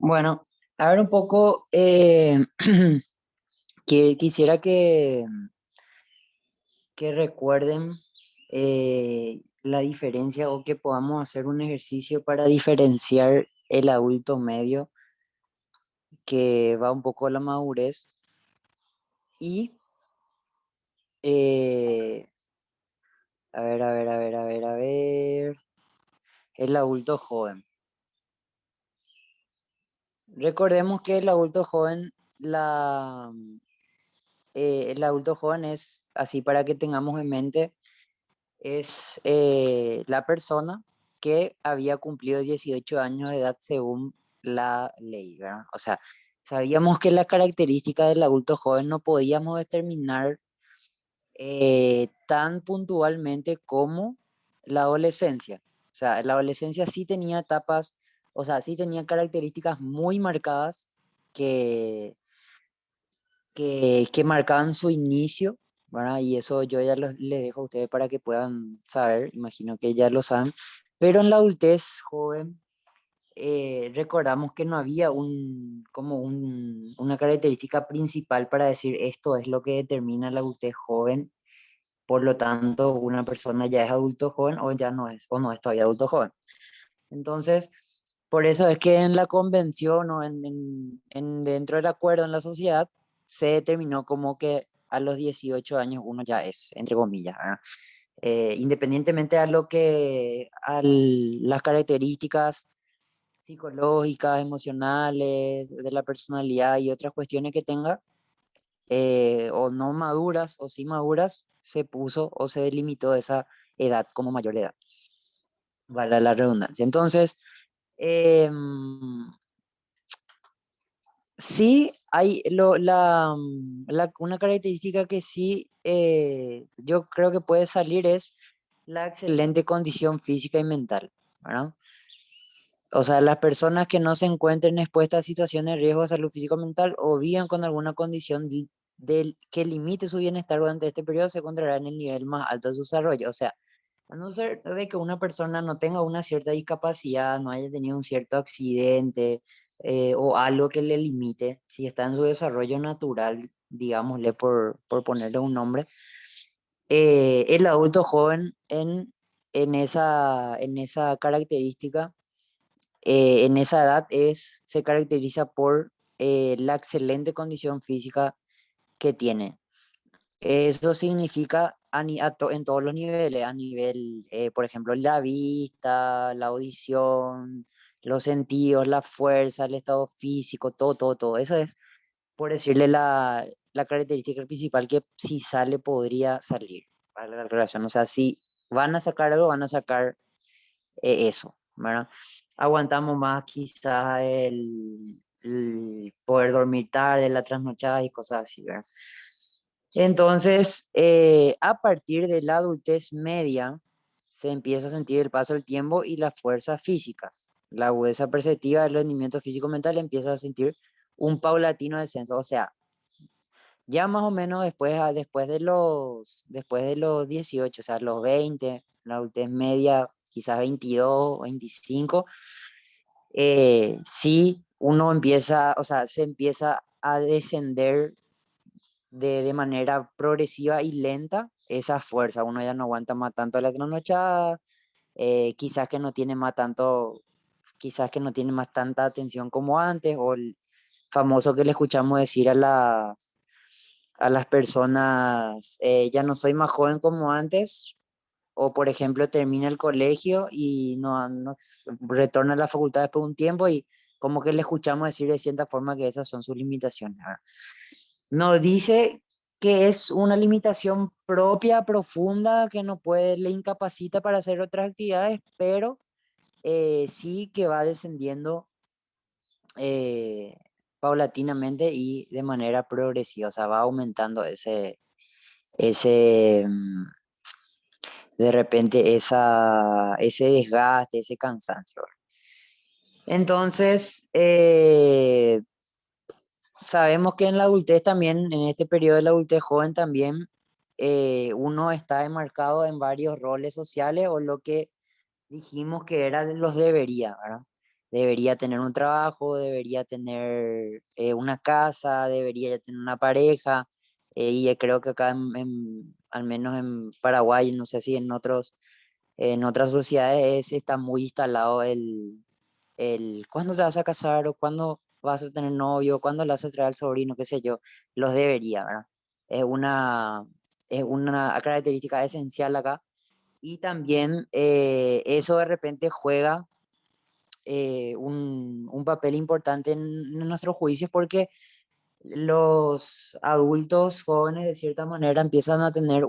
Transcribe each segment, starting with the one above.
Bueno, a ver un poco, que quisiera que recuerden la diferencia o que podamos hacer un ejercicio para diferenciar el adulto medio, que va un poco a la madurez, y eh, el adulto joven. Recordemos que el adulto joven, el adulto joven es, así para que tengamos en mente, es la persona que había cumplido 18 años de edad según la ley, ¿verdad? O sea, sabíamos que la característica del adulto joven no podíamos determinar tan puntualmente como la adolescencia. O sea, la adolescencia sí tenía etapas, o sea, sí tenía características muy marcadas que, que marcaban su inicio, ¿verdad? Y eso yo ya les dejo a ustedes para que puedan saber, imagino que ya lo saben, pero en la adultez joven recordamos que no había una característica principal para decir esto es lo que determina la adultez joven, por lo tanto una persona ya es adulto joven o ya no es, o no es todavía adulto joven. Entonces, por eso es que en la convención o dentro del acuerdo en la sociedad se determinó como que a los 18 años uno ya es, entre comillas, ¿verdad? Independientemente a las características psicológicas, emocionales, de la personalidad y otras cuestiones que tenga, o no maduras o sí maduras, se puso o se delimitó esa edad como mayor de edad, vale la redundancia. Entonces, sí, hay una característica que sí, yo creo que puede salir es la excelente condición física y mental, ¿verdad? O sea, las personas que no se encuentren expuestas a situaciones de riesgo de salud físico o mental o bien con alguna condición que limite su bienestar durante este periodo se encontrará en el nivel más alto de su desarrollo. O sea, a no ser de que una persona no tenga una cierta discapacidad, no haya tenido un cierto accidente o algo que le limite, si está en su desarrollo natural, digámosle por ponerle un nombre, el adulto joven en esa característica, en esa edad se caracteriza por la excelente condición física que tiene. Eso significa en todos los niveles, a nivel, por ejemplo, la vista, la audición, los sentidos, la fuerza, el estado físico, todo, todo, todo. Eso es, por decirle, la característica principal que si sale podría salir para la relación. O sea, si van a sacar algo, van a sacar eso, ¿verdad? Aguantamos más quizás el poder dormir tarde, la trasnochada y cosas así, ¿verdad? Entonces, a partir de la adultez media, se empieza a sentir el paso del tiempo y las fuerzas físicas. La agudeza perceptiva del rendimiento físico-mental empieza a sentir un paulatino descenso. O sea, ya más o menos después de los 18, o sea, los 20, la adultez media, quizás 22, 25, sí uno empieza, o sea, se empieza a descender de manera progresiva y lenta esa fuerza. Uno ya no aguanta más tanto la trasnochada, quizás que no tiene más tanto, quizás que no tiene más tanta atención como antes, o el famoso que le escuchamos decir a las personas, ya no soy más joven como antes, o por ejemplo termina el colegio y no retorna a la facultad después de un tiempo y como que le escuchamos decir de cierta forma que esas son sus limitaciones, ¿verdad? No dice que es una limitación propia, profunda, que no puede, le incapacita para hacer otras actividades, pero sí que va descendiendo eh, paulatinamente y de manera progresiva, o sea, va aumentando ese, de repente ese desgaste, ese cansancio. Entonces, sabemos que en la adultez también, en este periodo de la adultez joven también, uno está enmarcado en varios roles sociales o lo que dijimos que era de los debería, ¿verdad? debería tener un trabajo, debería tener una casa, debería ya tener una pareja, y creo que acá al menos en Paraguay, no sé si en otras sociedades está muy instalado el cuándo te vas a casar o cuándo vas a tener novio, cuándo le vas a traer al sobrino, qué sé yo, los debería, ¿verdad? Es una, es una característica esencial acá. Y también eso de repente juega un papel importante en nuestros juicios porque los adultos jóvenes de cierta manera empiezan a tener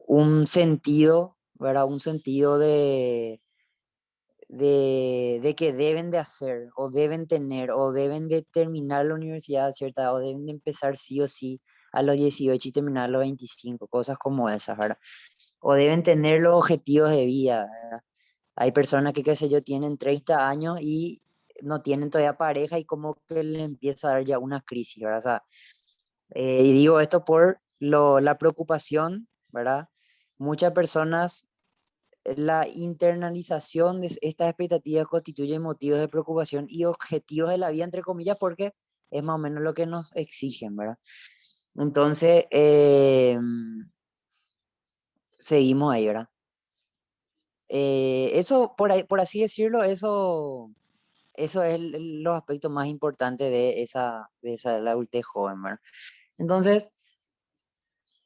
un sentido, ¿verdad? Un sentido de que deben de hacer o deben tener o deben de terminar la universidad a cierta edad o deben de empezar sí o sí a los 18 y terminar a los 25, cosas como esas, ¿verdad? O deben tener los objetivos de vida, ¿verdad? Hay personas que, qué sé yo, tienen 30 años y no tienen todavía pareja y como que le empieza a dar ya una crisis, ¿verdad? O sea, y digo esto por la preocupación, ¿verdad? Muchas personas, la internalización de estas expectativas constituye motivos de preocupación y objetivos de la vida, entre comillas, porque es más o menos lo que nos exigen, ¿verdad? Entonces, seguimos ahí, ¿verdad? Eso, por ahí, por así decirlo, eso es los aspectos más importantes la adultez joven, ¿verdad? Entonces,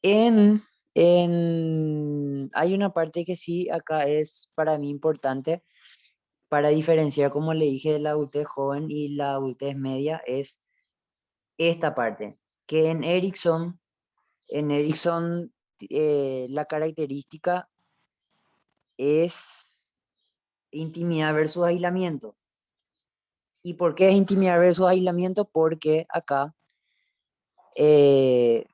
en, hay una parte que sí acá es para mí importante para diferenciar, como le dije, de la adultez joven y la adultez media, es esta parte, que en Erickson la característica es intimidad versus aislamiento. ¿Y por qué es intimidad versus aislamiento? Porque acá eh,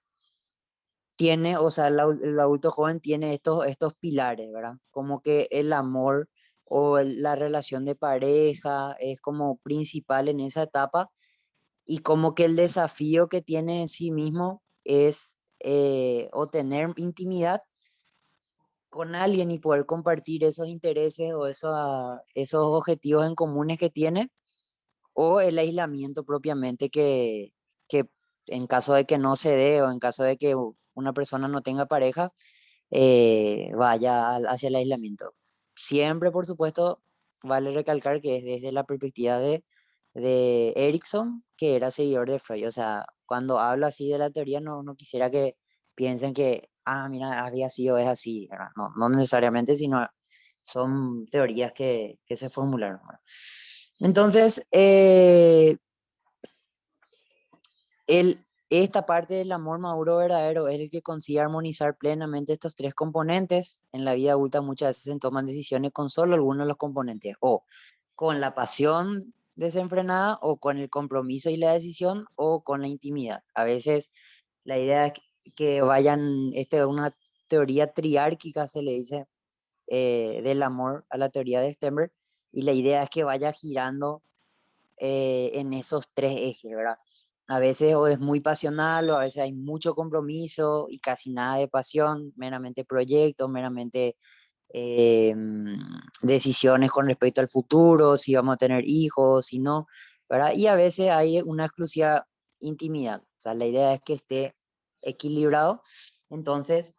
tiene, o sea, el adulto joven tiene estos pilares, ¿verdad? Como que el amor o la relación de pareja es como principal en esa etapa y como que el desafío que tiene en sí mismo es o tener intimidad con alguien y poder compartir esos intereses o esos objetivos en comunes que tiene, o el aislamiento propiamente que en caso de que no se dé o en caso de que una persona no tenga pareja, vaya hacia el aislamiento. Siempre, por supuesto, vale recalcar que es desde la perspectiva de Erickson, que era seguidor de Freud. O sea, cuando hablo así de la teoría, no quisiera que piensen que, mira, había sido, es así, ¿verdad? No necesariamente, sino son teorías que se formularon, ¿verdad? Entonces, esta parte del amor maduro verdadero es el que consigue armonizar plenamente estos tres componentes. En la vida adulta muchas veces se toman decisiones con solo algunos de los componentes, o con la pasión desenfrenada, o con el compromiso y la decisión, o con la intimidad. A veces la idea es que vayan, una teoría triárquica se le dice, del amor a la teoría de Stenberg, y la idea es que vaya girando en esos tres ejes, ¿verdad? A veces o es muy pasional o a veces hay mucho compromiso y casi nada de pasión, meramente proyectos, meramente decisiones con respecto al futuro, si vamos a tener hijos, si no, ¿verdad? Y a veces hay una exclusiva intimidad, o sea, la idea es que esté equilibrado. Entonces,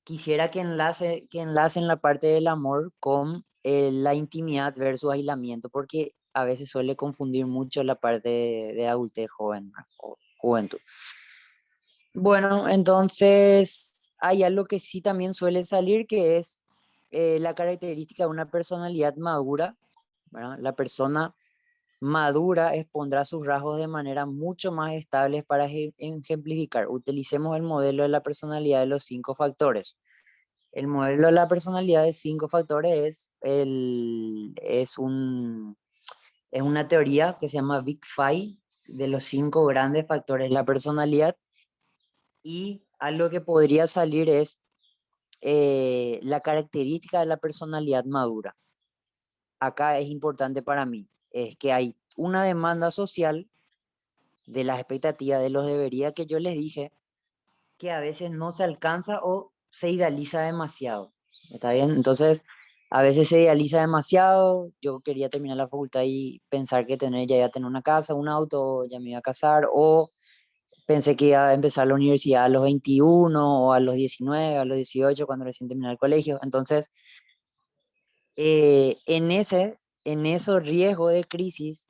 quisiera que enlacen la parte del amor con la intimidad versus aislamiento, porque a veces suele confundir mucho la parte de adultez joven, ¿no? O juventud. Bueno, entonces hay algo que sí también suele salir, que es la característica de una personalidad madura, ¿verdad? La persona madura expondrá sus rasgos de manera mucho más estables para ejemplificar. Utilicemos el modelo de la personalidad de los 5 factores. El modelo de la personalidad de 5 factores es una teoría que se llama Big Five, de los 5 grandes factores de la personalidad, y algo que podría salir es la característica de la personalidad madura. Acá es importante para mí, es que hay una demanda social de las expectativas, de los debería que yo les dije, que a veces no se alcanza o se idealiza demasiado. ¿Está bien? Entonces, A veces se idealiza demasiado. Yo quería terminar la facultad y pensar que ya iba a tener una casa, un auto, ya me iba a casar, o pensé que iba a empezar la universidad a los 21 o a los 19, a los 18, cuando recién terminé el colegio. Entonces, en esos riesgos de crisis,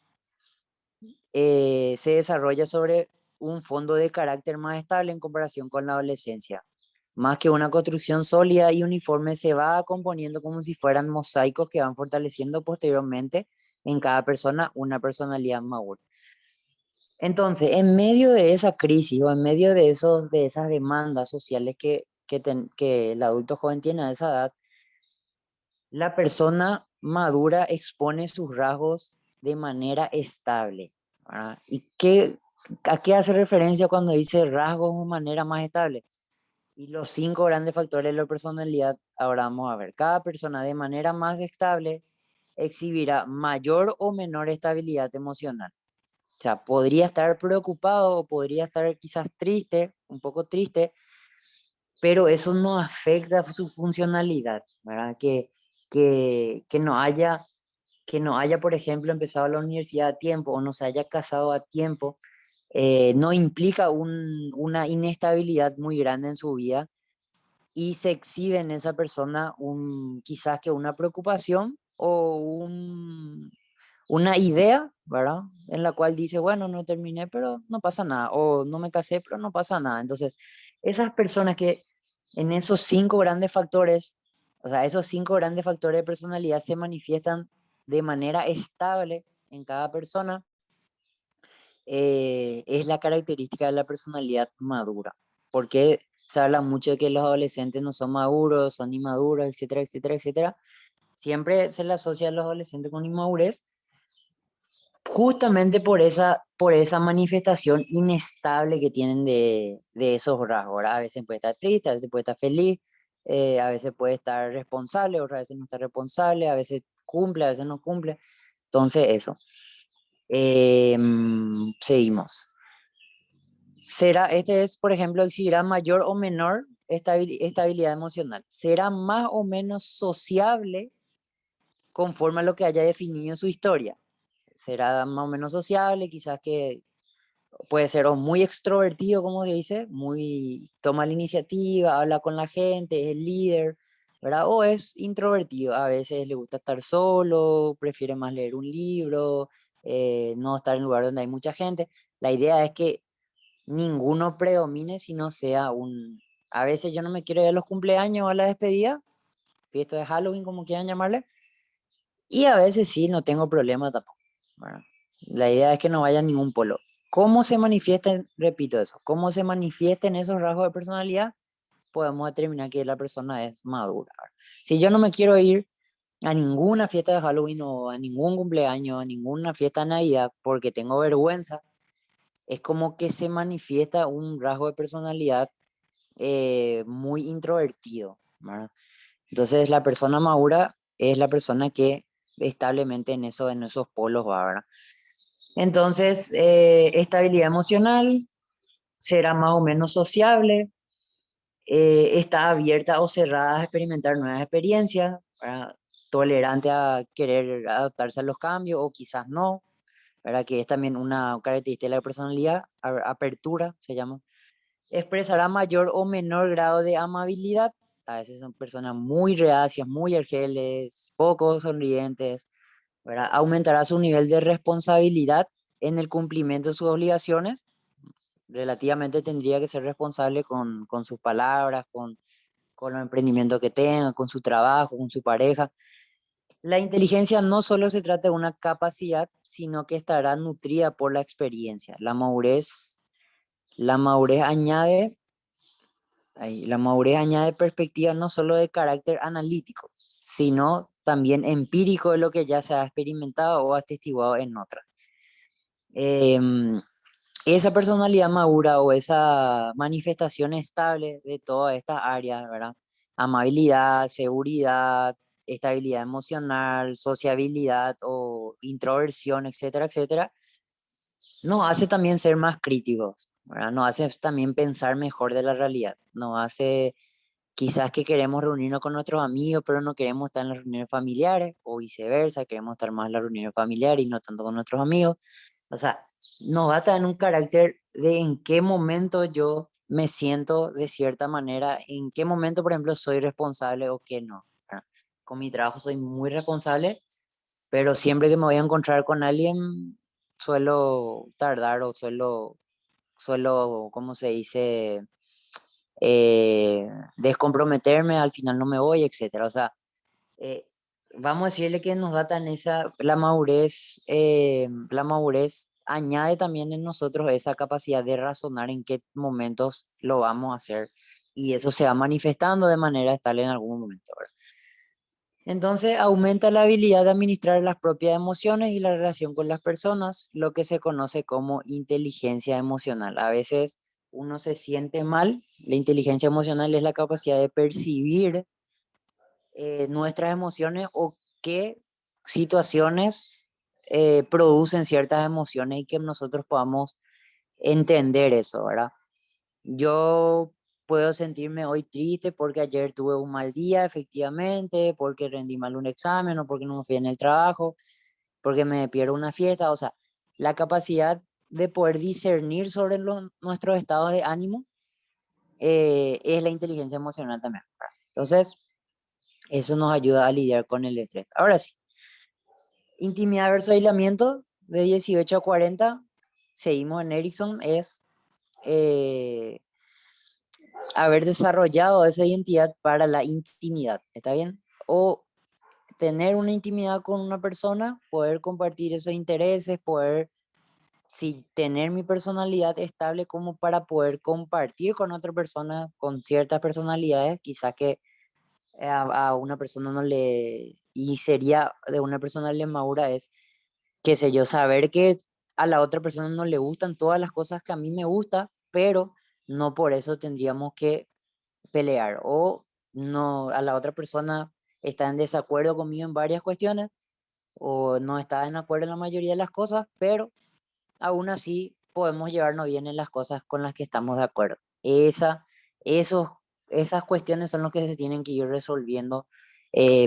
se desarrolla sobre un fondo de carácter más estable en comparación con la adolescencia. Más que una construcción sólida y uniforme, se va componiendo como si fueran mosaicos que van fortaleciendo posteriormente en cada persona una personalidad madura. Entonces, en medio de esa crisis o en medio de esas demandas sociales que el adulto joven tiene a esa edad, la persona madura expone sus rasgos de manera estable. ¿Verdad? ¿A qué hace referencia cuando dice rasgos de manera más estable? Y los 5 grandes factores de la personalidad, ahora vamos a ver. Cada persona de manera más estable exhibirá mayor o menor estabilidad emocional. O sea, podría estar preocupado o podría estar quizás triste, un poco triste, pero eso no afecta su funcionalidad, ¿verdad? Que no haya, por ejemplo, empezado la universidad a tiempo o no se haya casado a tiempo, no implica una inestabilidad muy grande en su vida y se exhibe en esa persona quizás que una preocupación o una idea, ¿verdad? En la cual dice, bueno, no terminé, pero no pasa nada, o no me casé, pero no pasa nada. Entonces, esas personas que en esos 5 grandes factores, o sea, esos 5 grandes factores de personalidad se manifiestan de manera estable en cada persona, es la característica de la personalidad madura. Porque se habla mucho de que los adolescentes no son maduros, son inmaduros, etcétera, etcétera, etcétera. Siempre se le asocia a los adolescentes con inmadurez, justamente por esa manifestación inestable que tienen de esos rasgos, ¿verdad? A veces puede estar triste, a veces puede estar feliz, a veces puede estar responsable, otras veces no está responsable, a veces cumple, a veces no cumple. Entonces, eso. Seguimos. Este es, por ejemplo, exhibirá mayor o menor estabilidad emocional. Será más o menos sociable conforme a lo que haya definido en su historia. Será más o menos sociable, quizás que puede ser o muy extrovertido, como se dice, muy toma la iniciativa, habla con la gente, es el líder, ¿verdad? O es introvertido, a veces le gusta estar solo, prefiere más leer un libro, no estar en lugar donde hay mucha gente. La idea es que ninguno predomine, sino sea un... A veces yo no me quiero ir a los cumpleaños o a la despedida, fiesta de Halloween, como quieran llamarle, y a veces sí, no tengo problema tampoco. ¿Verdad? La idea es que no vaya a ningún polo. ¿Cómo se manifiesta, repito eso, cómo se manifiestan esos rasgos de personalidad? Podemos determinar que la persona es madura. ¿Verdad? Si yo no me quiero ir a ninguna fiesta de Halloween o a ningún cumpleaños, a ninguna fiesta de Navidad porque tengo vergüenza, es como que se manifiesta un rasgo de personalidad muy introvertido. ¿Verdad? Entonces la persona madura es la persona que establemente en esos polos va, ¿verdad? Entonces, estabilidad emocional, será más o menos sociable, está abierta o cerrada a experimentar nuevas experiencias, ¿verdad? Tolerante a querer adaptarse a los cambios o quizás no, ¿verdad? Que es también una característica de la personalidad, apertura se llama. Expresará mayor o menor grado de amabilidad. A veces son personas muy reacias, muy argeles, poco sonrientes, ¿verdad? Aumentará su nivel de responsabilidad en el cumplimiento de sus obligaciones. Relativamente tendría que ser responsable con sus palabras, con los emprendimientos que tenga, con su trabajo, con su pareja. La inteligencia no solo se trata de una capacidad, sino que estará nutrida por la experiencia. La madurez añade la madurez añade perspectiva no solo de carácter analítico, sino también empírico de lo que ya se ha experimentado o atestiguado en otras. Em, Esa personalidad madura o esa manifestación estable de todas estas áreas, ¿verdad? Amabilidad, seguridad, estabilidad emocional, sociabilidad o introversión, etcétera, etcétera, nos hace también ser más críticos, ¿verdad? Nos hace también pensar mejor de la realidad, nos hace quizás que queremos reunirnos con nuestros amigos, pero no queremos estar en las reuniones familiares, o viceversa, queremos estar más en las reuniones familiares y no tanto con nuestros amigos. O sea, nos va a dar un carácter de en qué momento yo me siento de cierta manera, en qué momento, por ejemplo, soy responsable o qué no, ¿verdad? Con mi trabajo soy muy responsable, pero siempre que me voy a encontrar con alguien, suelo tardar o suelo, ¿cómo se dice? Descomprometerme, al final no me voy, etcétera. O sea, eh, vamos a decirle que nos da tan esa, la madurez añade también en nosotros esa capacidad de razonar en qué momentos lo vamos a hacer y eso se va manifestando de manera estable en algún momento, ¿verdad? Entonces aumenta la habilidad de administrar las propias emociones y la relación con las personas, lo que se conoce como inteligencia emocional. A veces uno se siente mal, la inteligencia emocional es la capacidad de percibir nuestras emociones o qué situaciones producen ciertas emociones y que nosotros podamos entender eso, ¿verdad? Yo puedo sentirme hoy triste porque ayer tuve un mal día, efectivamente, porque rendí mal un examen o porque no me fui en el trabajo, porque me pierdo una fiesta, o sea, la capacidad de poder discernir sobre nuestros estados de ánimo es la inteligencia emocional también, ¿verdad? Entonces, eso nos ayuda a lidiar con el estrés. Ahora sí, intimidad versus aislamiento de 18 a 40, seguimos en Erickson, es eh, haber desarrollado esa identidad para la intimidad, ¿está bien? O tener una intimidad con una persona, poder compartir esos intereses, poder, sí, tener mi personalidad estable como para poder compartir con otra persona con ciertas personalidades, quizás que a una persona no le, y sería de una personalidad madura es, qué sé yo, saber que a la otra persona no le gustan todas las cosas que a mí me gustan, pero no por eso tendríamos que pelear o no, a la otra persona está en desacuerdo conmigo en varias cuestiones o no está en acuerdo en la mayoría de las cosas, pero aún así podemos llevarnos bien en las cosas con las que estamos de acuerdo. Esos, esas cuestiones son lo que se tienen que ir resolviendo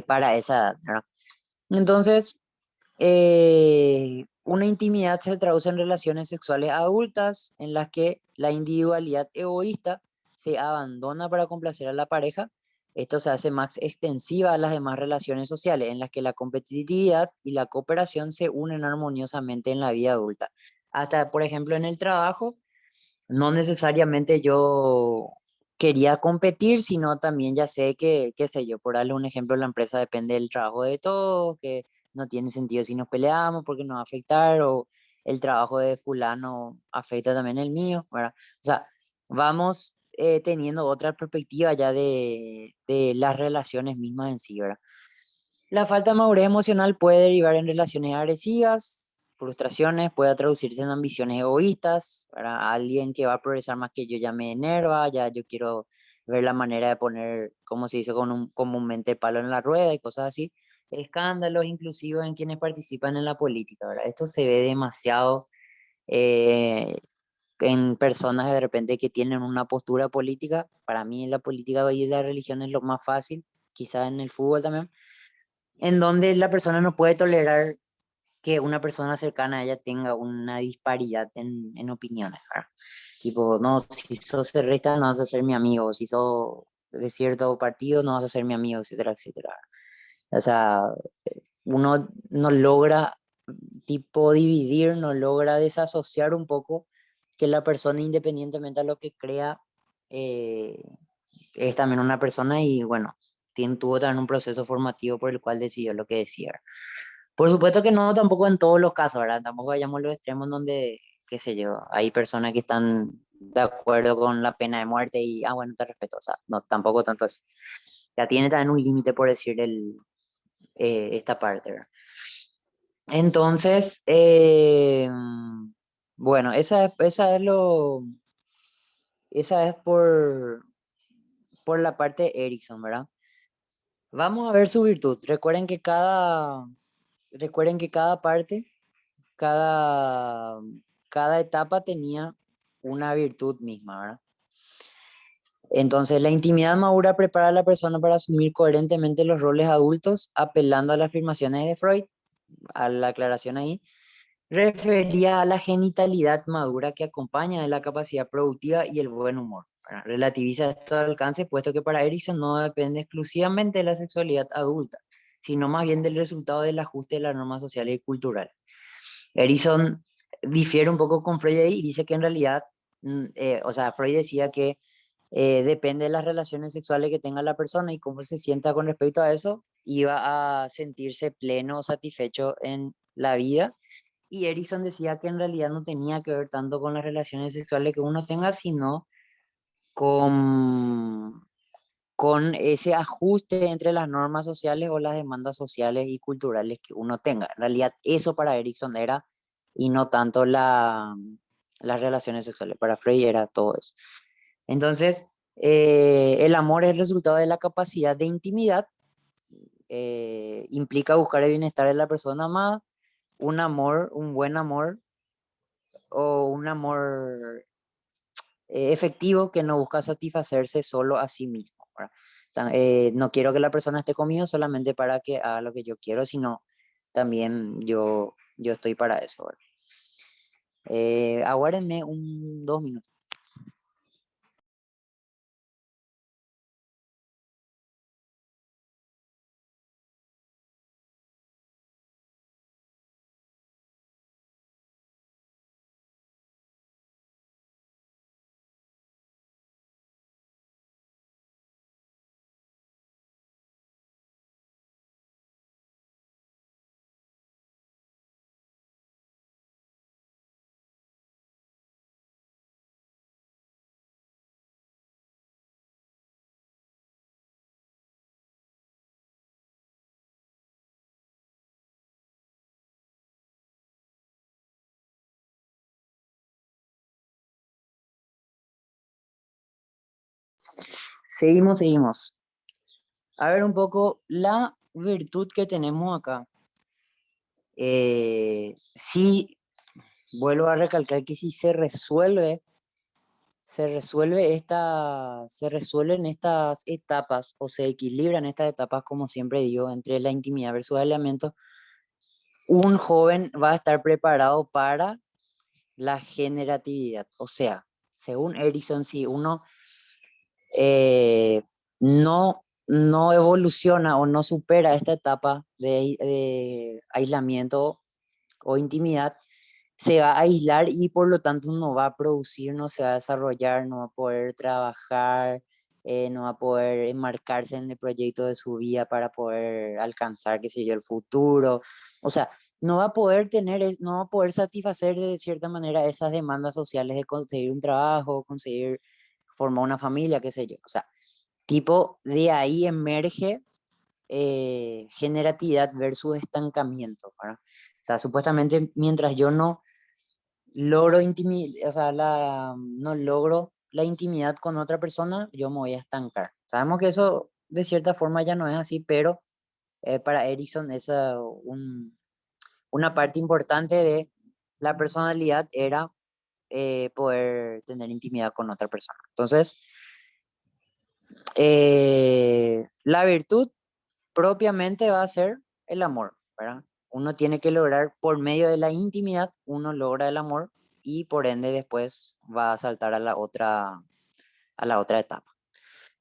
para esa edad, ¿verdad? Entonces, una intimidad se traduce en relaciones sexuales adultas en las que la individualidad egoísta se abandona para complacer a la pareja. Esto se hace más extensiva a las demás relaciones sociales en las que la competitividad y la cooperación se unen armoniosamente en la vida adulta. Hasta, por ejemplo, en el trabajo, no necesariamente yo quería competir, sino también ya sé que, qué sé yo, por darle un ejemplo, la empresa depende del trabajo de todos, que no tiene sentido si nos peleamos porque nos va a afectar, o el trabajo de fulano afecta también el mío, ¿verdad? O sea, vamos teniendo otra perspectiva ya de las relaciones mismas en sí, ¿verdad? La falta de madurez emocional puede derivar en relaciones agresivas, frustraciones, puede traducirse en ambiciones egoístas. Para alguien que va a progresar más que yo ya me enerva, ya yo quiero ver la manera de poner, como se dice comúnmente, palo en la rueda y cosas así. Escándalos inclusivos en quienes participan en la política, ¿verdad? Esto se ve demasiado eh, en personas de repente que tienen una postura política. Para mí la política y la religión es lo más fácil, quizás en el fútbol también en donde la persona no puede tolerar que una persona cercana a ella tenga una disparidad en opiniones, ¿verdad? Tipo, no, si sos cerrista no vas a ser mi amigo, si sos de cierto partido no vas a ser mi amigo, etcétera, etcétera. O sea, uno no logra tipo dividir, no logra desasociar un poco que la persona independientemente a lo que crea eh, es también una persona y bueno, tuvo también un proceso formativo por el cual decidió lo que decía. Por supuesto que no, tampoco en todos los casos, ¿verdad? Tampoco vayamos a los extremos donde, qué sé yo, hay personas que están de acuerdo con la pena de muerte y, ah, bueno, te respeto, o sea, no, tampoco tanto así. Ya tiene también un límite, por decir, esta parte, ¿verdad? Entonces, bueno, esa es por la parte de Erickson, ¿verdad? Vamos a ver su virtud. Recuerden que cada parte, cada, cada etapa tenía una virtud misma, ¿verdad? Entonces, la intimidad madura prepara a la persona para asumir coherentemente los roles adultos, apelando a las afirmaciones de Freud, a la aclaración ahí, refería a la genitalidad madura que acompaña de la capacidad productiva y el buen humor. Relativiza estos alcances, puesto que para Erickson no depende exclusivamente de la sexualidad adulta, sino más bien del resultado del ajuste de las normas sociales y culturales. Erickson difiere un poco con Freud y dice que en realidad, o sea, Freud decía que depende de las relaciones sexuales que tenga la persona y cómo se sienta con respecto a eso, iba a sentirse pleno o satisfecho en la vida. Y Erickson decía que en realidad no tenía que ver tanto con las relaciones sexuales que uno tenga, sino con, con ese ajuste entre las normas sociales o las demandas sociales y culturales que uno tenga. En realidad eso para Erickson era, y no tanto las relaciones sexuales. Para Freud era todo eso. Entonces, el amor es el resultado de la capacidad de intimidad, implica buscar el bienestar de la persona amada, un amor, un buen amor o un amor efectivo que no busca satisfacerse solo a sí mismo. No quiero que la persona esté conmigo solamente para que haga lo que yo quiero, sino también yo estoy para eso. Aguárdenme 2 minutos. Seguimos. A ver un poco la virtud que tenemos acá. Sí, vuelvo a recalcar que si se resuelven estas etapas o se equilibran estas etapas, como siempre digo, entre la intimidad versus el aislamiento, un joven va a estar preparado para la generatividad. O sea, según Erickson, si uno no evoluciona o no supera esta etapa de aislamiento o intimidad, se va a aislar y por lo tanto no va a producir, no se va a desarrollar, no va a poder trabajar, no va a poder enmarcarse en el proyecto de su vida para poder alcanzar, qué sé yo, el futuro. O sea, no va a poder no va a poder satisfacer de cierta manera esas demandas sociales de conseguir un trabajo, conseguir formar una familia, qué sé yo. O sea, tipo, de ahí emerge generatividad versus estancamiento, ¿verdad? O sea, supuestamente mientras yo no logro o sea, no logro la intimidad con otra persona, yo me voy a estancar. Sabemos que eso de cierta forma ya no es así, pero para Erickson una parte importante de la personalidad era poder tener intimidad con otra persona. Entonces, la virtud propiamente va a ser el amor, ¿verdad? Uno tiene que lograr por medio de la intimidad, uno logra el amor y por ende después va a saltar a la otra etapa.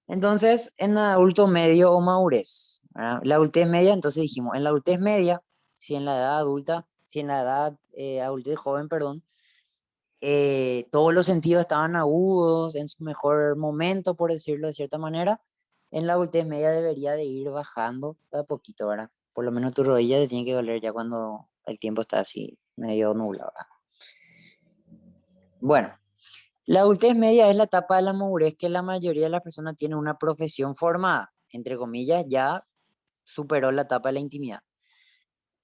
Entonces, en adulto medio o madurez, ¿verdad? La adultez media, entonces dijimos, en la adultez media, si en la edad adulta, si en la edad adultez joven, perdón, todos los sentidos estaban agudos, en su mejor momento, por decirlo de cierta manera, en la adultez media debería de ir bajando a poquito, ¿verdad? Por lo menos tu rodilla te tiene que doler ya cuando el tiempo está así, medio nublado, ¿verdad? Bueno, la adultez media es la etapa de la madurez que la mayoría de las personas tienen una profesión formada, entre comillas, ya superó la etapa de la intimidad.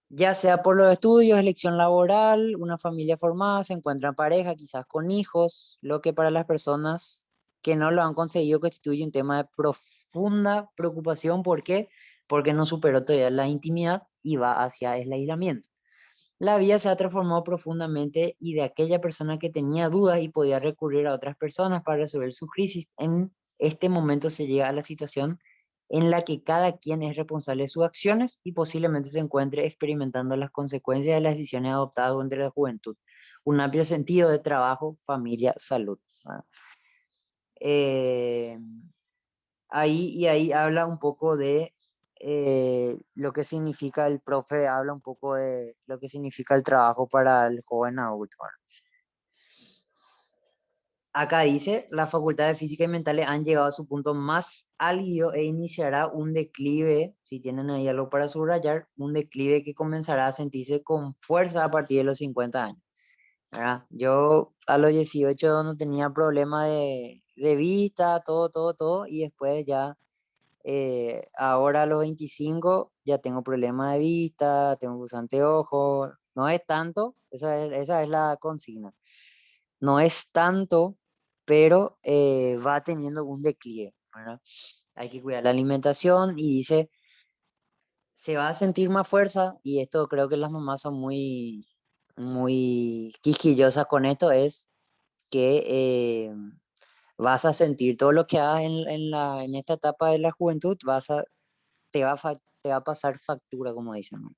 Ya sea por los estudios, elección laboral, una familia formada, se encuentran pareja, quizás con hijos, lo que para las personas que no lo han conseguido constituye un tema de profunda preocupación. ¿Por qué? Porque no superó todavía la intimidad y va hacia el aislamiento. La vida se ha transformado profundamente y de aquella persona que tenía dudas y podía recurrir a otras personas para resolver su crisis, en este momento se llega a la situación en la que cada quien es responsable de sus acciones y posiblemente se encuentre experimentando las consecuencias de las decisiones adoptadas durante la juventud. Un amplio sentido de trabajo, familia, salud. ¿Verdad? Eh, ahí habla un poco de lo que significa el profe, habla un poco de lo que significa el trabajo para el joven adulto. ¿Verdad? Acá dice, las facultades físicas y mentales han llegado a su punto más álgido e iniciará un declive, si tienen ahí algo para subrayar, un declive que comenzará a sentirse con fuerza a partir de los 50 años. ¿Verdad? Yo a los 18 no tenía problema de vista, todo, y después ya, ahora a los 25 ya tengo problema de vista, tengo que usar anteojos, no es tanto, esa es la consigna. No es tanto, pero va teniendo un declive, ¿verdad? Hay que cuidar la alimentación y dice, se va a sentir más fuerza y esto creo que las mamás son muy quisquillosas con esto, es que vas a sentir todo lo que hagas en esta etapa de la juventud, te va a pasar factura, como dicen, ¿no?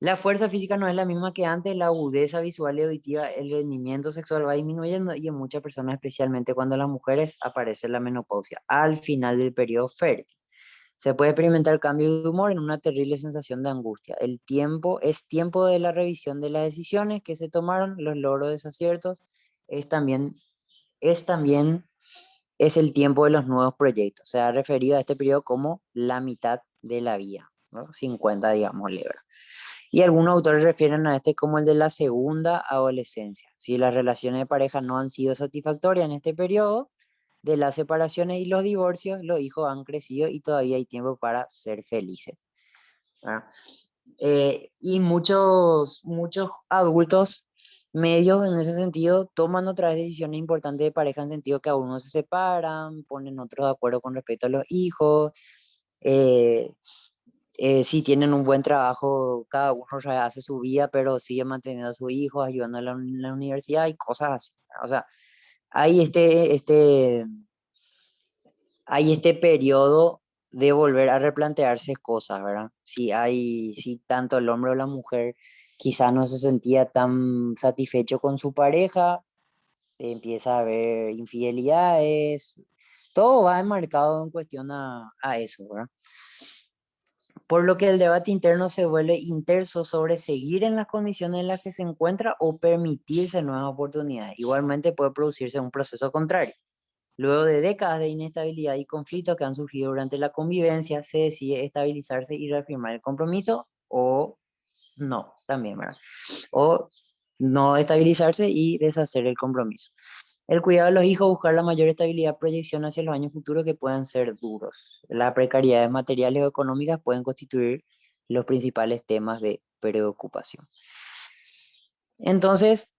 La fuerza física no es la misma que antes, la agudeza visual y auditiva, el rendimiento sexual va disminuyendo y en muchas personas, especialmente cuando las mujeres, aparece la menopausia al final del periodo fértil. Se puede experimentar cambios de humor en una terrible sensación de angustia. El tiempo es tiempo de la revisión de las decisiones que se tomaron, los logros, desaciertos, es también, es también, es el tiempo de los nuevos proyectos. Se ha referido a este periodo como la mitad de la vida, ¿no? 50, digamos, ¿verdad? Y algunos autores refieren a este como el de la segunda adolescencia. Si las relaciones de pareja no han sido satisfactorias en este periodo de las separaciones y los divorcios, los hijos han crecido y todavía hay tiempo para ser felices. ¿Verdad? Y muchos adultos medios en ese sentido toman otras decisiones importantes de pareja en sentido que algunos se separan, ponen otros de acuerdo con respecto a los hijos, eh, si tienen un buen trabajo, cada uno ya hace su vida, pero sigue manteniendo a sus hijos, ayudando en la universidad y cosas así. O sea, hay hay este periodo de volver a replantearse cosas, ¿verdad? Si tanto el hombre o la mujer quizás no se sentía tan satisfecho con su pareja, empieza a haber infidelidades, todo va enmarcado en cuestión a eso, ¿verdad? Por lo que el debate interno se vuelve intenso sobre seguir en las condiciones en las que se encuentra o permitirse nuevas oportunidades. Igualmente puede producirse un proceso contrario. Luego de décadas de inestabilidad y conflictos que han surgido durante la convivencia, se decide estabilizarse y reafirmar el compromiso o no, también, ¿verdad? O no estabilizarse y deshacer el compromiso. El cuidado de los hijos, buscar la mayor estabilidad, proyección hacia los años futuros que puedan ser duros. Las precariedades materiales o económicas pueden constituir los principales temas de preocupación. Entonces,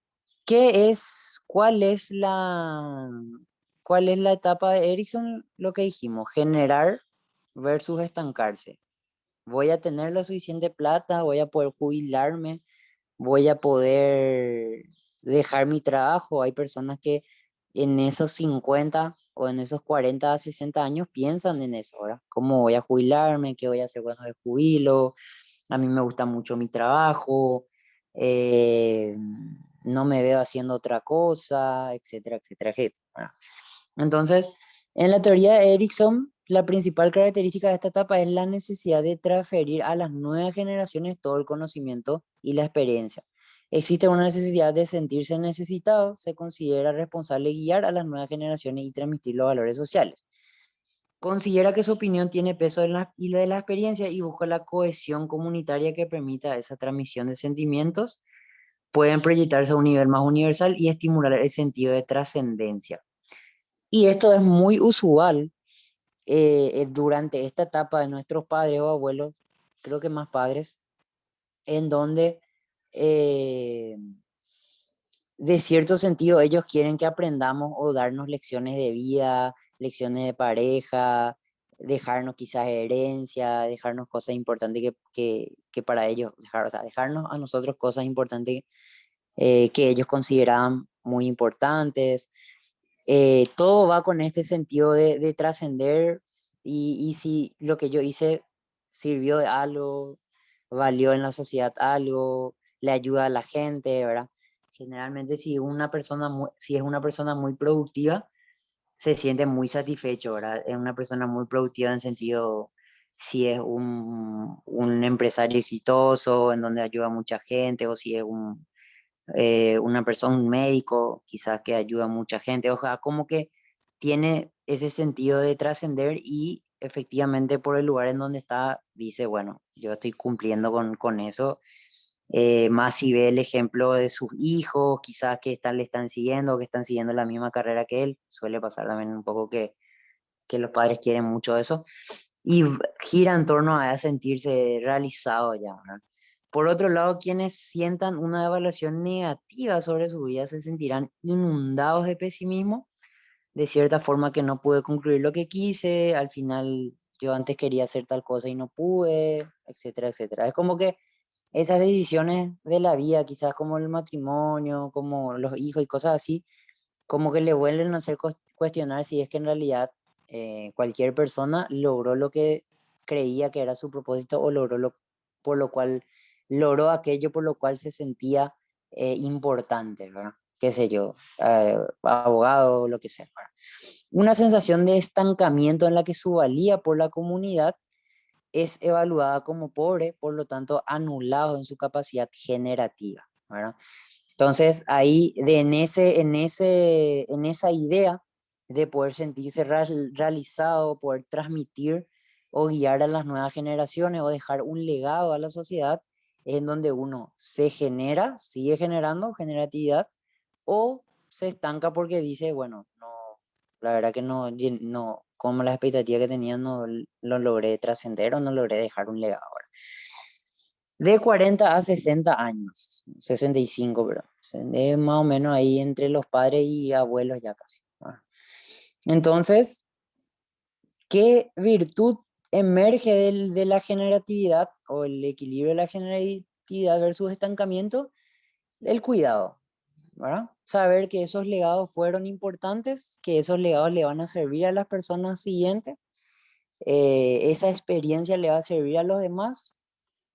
cuál es la etapa de Erickson? Lo que dijimos, generar versus estancarse. Voy a tener la suficiente plata, voy a poder jubilarme, voy a poder dejar mi trabajo. Hay personas que en esos 50 o en esos 40 a 60 años piensan en eso, ¿verdad? ¿Cómo voy a jubilarme? ¿Qué voy a hacer cuando me jubilo? A mí me gusta mucho mi trabajo, eh, no me veo haciendo otra cosa, etcétera, etcétera, etcétera, ¿verdad? Entonces, en la teoría de Erickson, la principal característica de esta etapa es la necesidad de transferir a las nuevas generaciones todo el conocimiento y la experiencia. Existe una necesidad de sentirse necesitado, se considera responsable guiar a las nuevas generaciones y transmitir los valores sociales. Considera que su opinión tiene peso en y la de la experiencia y busca la cohesión comunitaria que permita esa transmisión de sentimientos. Pueden proyectarse a un nivel más universal y estimular el sentido de trascendencia. Y esto es muy usual durante esta etapa de nuestros padres o abuelos, creo que más padres, en donde eh, de cierto sentido ellos quieren que aprendamos o darnos lecciones de vida, lecciones de pareja, dejarnos quizás herencia, dejarnos cosas importantes que para ellos, o sea, dejarnos a nosotros cosas importantes que ellos consideraban muy importantes. Todo va con este sentido de trascender y si lo que yo hice sirvió de algo, valió en la sociedad algo, le ayuda a la gente, ¿verdad? Generalmente si una persona si es una persona muy productiva, se siente muy satisfecho, ¿verdad? Es una persona muy productiva en sentido, si es un empresario exitoso, en donde ayuda a mucha gente, o si es una persona, un médico, quizás que ayuda a mucha gente, o sea, como que tiene ese sentido de trascender y efectivamente por el lugar en donde está, dice, bueno, yo estoy cumpliendo con eso. Más si ve el ejemplo de sus hijos, quizás que le están siguiendo, que están siguiendo la misma carrera que él, suele pasar también un poco que los padres quieren mucho eso, y gira en torno a sentirse realizado ya, ¿verdad? Por otro lado, quienes sientan una evaluación negativa sobre su vida se sentirán inundados de pesimismo, de cierta forma que no pude concluir lo que quise, al final yo antes quería hacer tal cosa y no pude, etcétera, etcétera. Es como que esas decisiones de la vida, quizás como el matrimonio, como los hijos y cosas así, como que le vuelven a hacer cuestionar si es que en realidad cualquier persona logró lo que creía que era su propósito o logró por lo cual logró aquello por lo cual se sentía importante, ¿verdad? Qué sé yo, abogado, lo que sea, ¿verdad? Una sensación de estancamiento en la que su valía por la comunidad es evaluada como pobre, por lo tanto anulado en su capacidad generativa, ¿verdad? Entonces, ahí, en esa idea de poder sentirse realizado, poder transmitir o guiar a las nuevas generaciones o dejar un legado a la sociedad, es en donde uno se genera, sigue generando generatividad o se estanca porque dice, bueno, no, la verdad que no, no, como las expectativas que tenía, no lo logré trascender o no logré dejar un legado. De 40 a 60 años, 65, pero es más o menos ahí entre los padres y abuelos ya casi. Entonces, ¿qué virtud emerge de la generatividad o el equilibrio de la generatividad versus estancamiento? El cuidado, ¿verdad? Saber que esos legados fueron importantes, que esos legados le van a servir a las personas siguientes, esa experiencia le va a servir a los demás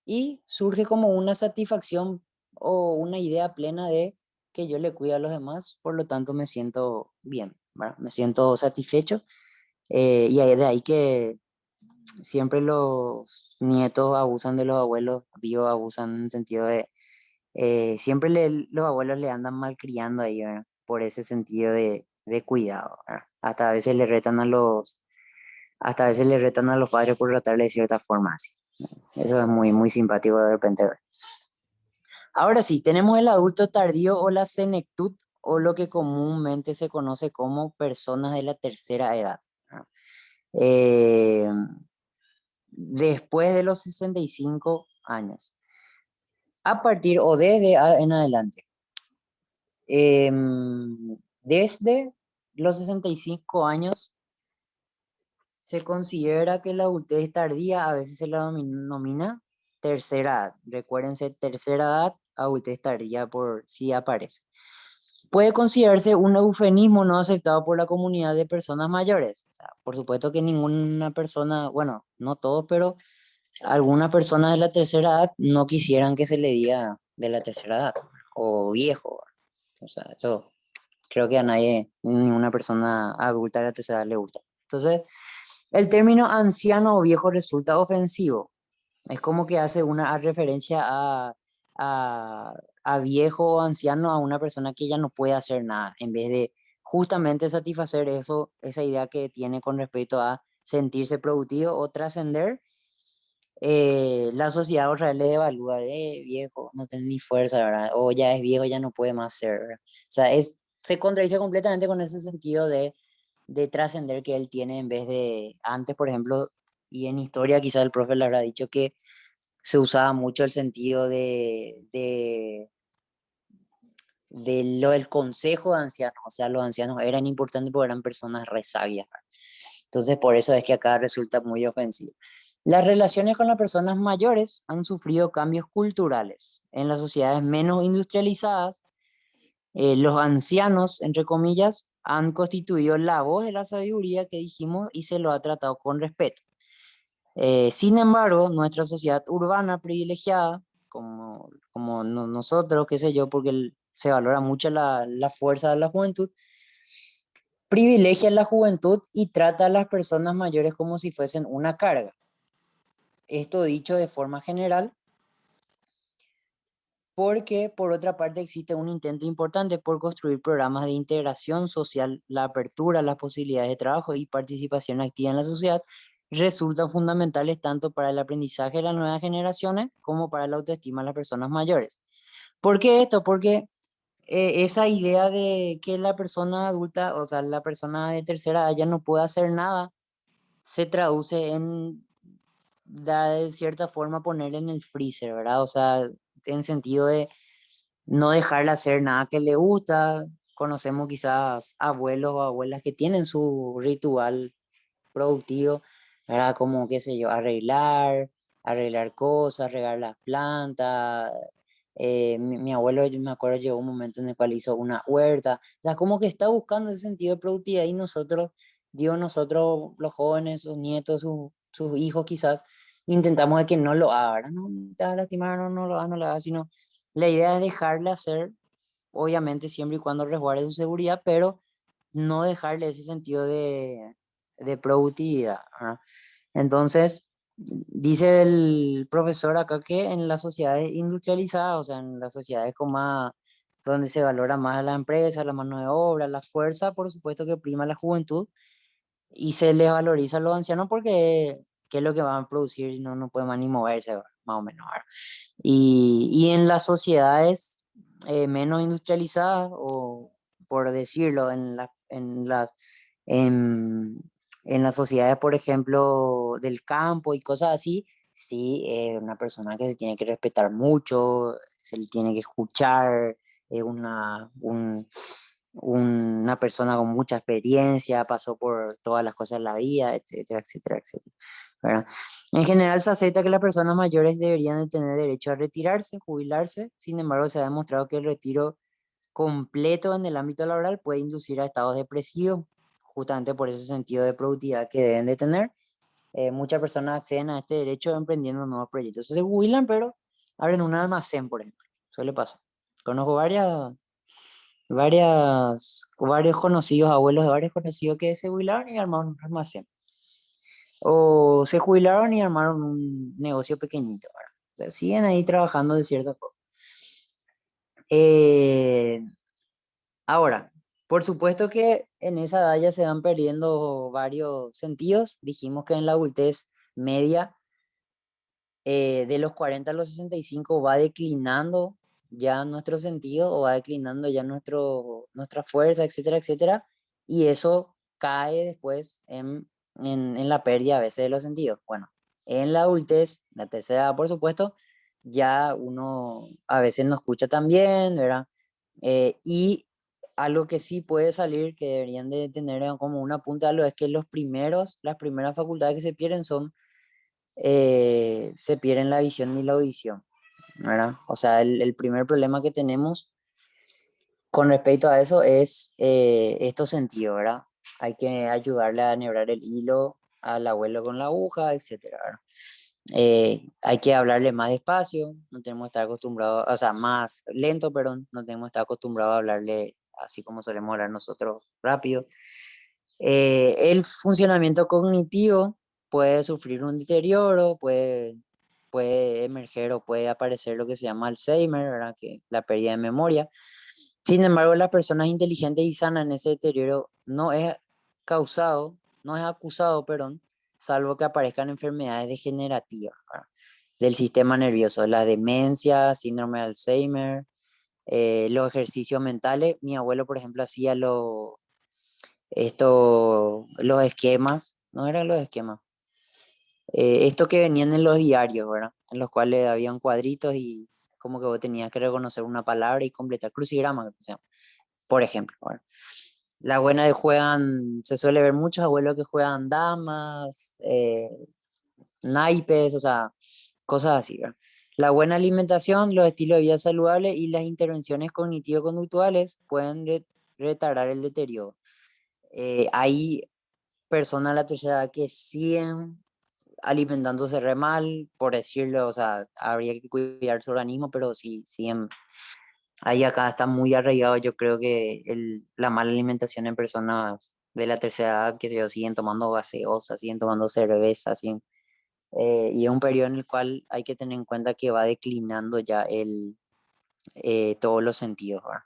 y surge como una satisfacción o una idea plena de que yo le cuido a los demás, por lo tanto me siento bien, ¿verdad? Me siento satisfecho y de ahí que siempre los nietos abusan de los abuelos, digo, abusan en el sentido de, siempre los abuelos le andan malcriando ahí, ¿verdad? Por ese sentido de cuidado, ¿verdad? Hasta a veces le retan a los padres por tratarle de cierta forma así. Eso es muy, muy simpático de repente ver. Ahora sí, tenemos el adulto tardío o la senectud o lo que comúnmente se conoce como personas de la tercera edad, ¿no? Eh, Después de los 65 años, a partir o en adelante. Desde los 65 años se considera que la adultez tardía a veces se la denomina tercera edad. Recuérdense, tercera edad, adultez tardía por si aparece. Puede considerarse un eufemismo no aceptado por la comunidad de personas mayores. O sea, por supuesto que ninguna persona, bueno, no todos, pero algunas personas de la tercera edad no quisieran que se le diga de la tercera edad o viejo. O sea, eso creo que a nadie, ninguna persona adulta de la tercera edad le gusta. Entonces, el término anciano o viejo resulta ofensivo. Es como que hace una referencia a, a viejo o anciano a una persona que ya no puede hacer nada, en vez de justamente satisfacer eso, esa idea que tiene con respecto a sentirse productivo o trascender. La sociedad otra vez le devalúa de viejo, no tiene ni fuerza, ¿verdad? O ya es viejo, ya no puede más ser, ¿verdad? O sea, se contradice completamente con ese sentido de trascender que él tiene en vez de antes, por ejemplo, y en historia quizá el profe le habrá dicho que se usaba mucho el sentido de lo del consejo de ancianos, o sea, los ancianos eran importantes porque eran personas re sabias. Entonces, por eso es que acá resulta muy ofensivo. Las relaciones con las personas mayores han sufrido cambios culturales. En las sociedades menos industrializadas, los ancianos, entre comillas, han constituido la voz de la sabiduría que dijimos y se lo ha tratado con respeto. Sin embargo, nuestra sociedad urbana privilegiada, como nosotros, qué sé yo, porque se valora mucho la fuerza de la juventud, privilegia la juventud y trata a las personas mayores como si fuesen una carga. Esto dicho de forma general, porque por otra parte existe un intento importante por construir programas de integración social, la apertura, las posibilidades de trabajo y participación activa en la sociedad resultan fundamentales tanto para el aprendizaje de las nuevas generaciones como para la autoestima de las personas mayores. ¿Por qué esto? Porque esa idea de que la persona adulta, o sea, la persona de tercera edad ya no puede hacer nada, se traduce en, de cierta forma, poner en el freezer, ¿verdad? O sea, en sentido de no dejarle hacer nada que le gusta. Conocemos quizás abuelos o abuelas que tienen su ritual productivo, ¿verdad? Como, qué sé yo, arreglar cosas, regar las plantas. Mi abuelo, yo me acuerdo, llegó un momento en el cual hizo una huerta. O sea, como que está buscando ese sentido de productividad y nosotros, digo, nosotros, los jóvenes, sus nietos, sus hijos quizás, intentamos de que no lo haga, ¿verdad? No te vas a lastimar, no lo hagas, sino la idea es dejarle hacer, obviamente siempre y cuando resguarde su seguridad, pero no dejarle ese sentido de productividad, ¿verdad? Entonces, dice el profesor acá que en las sociedades industrializadas, o sea, en las sociedades con más, donde se valora más la empresa, la mano de obra, la fuerza, por supuesto que prima la juventud y se les valoriza a los ancianos porque qué es lo que van a producir, no pueden más ni moverse, ¿verdad? Más o menos, ¿verdad? Y en las sociedades menos industrializadas, o por decirlo, en, en las sociedades, por ejemplo, del campo y cosas así, sí, una persona que se tiene que respetar mucho, se le tiene que escuchar, es una persona con mucha experiencia, pasó por todas las cosas de la vida, etcétera, etcétera, etcétera. ¿Verdad? En general se acepta que las personas mayores deberían de tener derecho a retirarse, jubilarse. Sin embargo, se ha demostrado que el retiro completo en el ámbito laboral puede inducir a estados depresivos, justamente por ese sentido de productividad que deben de tener. Muchas personas acceden a este derecho emprendiendo nuevos proyectos. Se jubilan, pero abren un almacén, por ejemplo. Suele pasar. Conozco varios conocidos, abuelos de varios conocidos que se jubilaron y armaron un almacén. O se jubilaron y armaron un negocio pequeñito, ¿verdad? O sea, siguen ahí trabajando de cierta forma. Eh, Ahora, por supuesto que en esa edad ya se van perdiendo varios sentidos. Dijimos que en la adultez media, de los 40 a los 65 va declinando ya nuestro sentido o va declinando ya nuestra fuerza, etcétera, etcétera. Y eso cae después en la pérdida a veces de los sentidos. Bueno, en la adultez, la tercera edad, por supuesto, ya uno a veces no escucha tan bien, ¿verdad? Y algo que sí puede salir, que deberían de tener como una punta de algo, es que las primeras facultades que se pierden se pierden la visión y la audición, ¿verdad? O sea, el primer problema que tenemos con respecto a eso es estos sentidos, ¿verdad? Hay que ayudarle a enhebrar el hilo al abuelo con la aguja, etcétera, ¿verdad? Hay que hablarle más despacio, no tenemos que estar acostumbrados, o sea, más lento, perdón, no tenemos que estar acostumbrados a hablarle así como solemos hablar nosotros rápido. El funcionamiento cognitivo puede sufrir un deterioro, puede emerger o puede aparecer lo que se llama Alzheimer, ¿verdad? Que la pérdida de memoria. Sin embargo, las personas inteligentes y sanas en ese deterioro causado, no es acusado, perdón, salvo que aparezcan enfermedades degenerativas, ¿verdad? Del sistema nervioso, la demencia, síndrome de Alzheimer, los ejercicios mentales. Mi abuelo, por ejemplo, hacía los esquemas, no eran los esquemas, esto que venían en los diarios, ¿verdad? En los cuales habían cuadritos y como que vos tenías que reconocer una palabra y completar crucigramas, o sea, por ejemplo, ¿verdad? La buena que juegan, se suele ver muchos abuelos que juegan damas, naipes, o sea, cosas así, ¿verdad? La buena alimentación, los estilos de vida saludables y las intervenciones cognitivo-conductuales pueden retardar el deterioro. Hay personas de la tercera edad que siguen alimentándose re mal, por decirlo, o sea, habría que cuidar su organismo, pero sí, siguen, ahí acá está muy arraigado, yo creo que la mala alimentación en personas de la tercera edad, que se siguen tomando gaseosa, siguen tomando cerveza, siguen, y es un periodo en el cual hay que tener en cuenta que va declinando ya todos los sentidos, ¿verdad?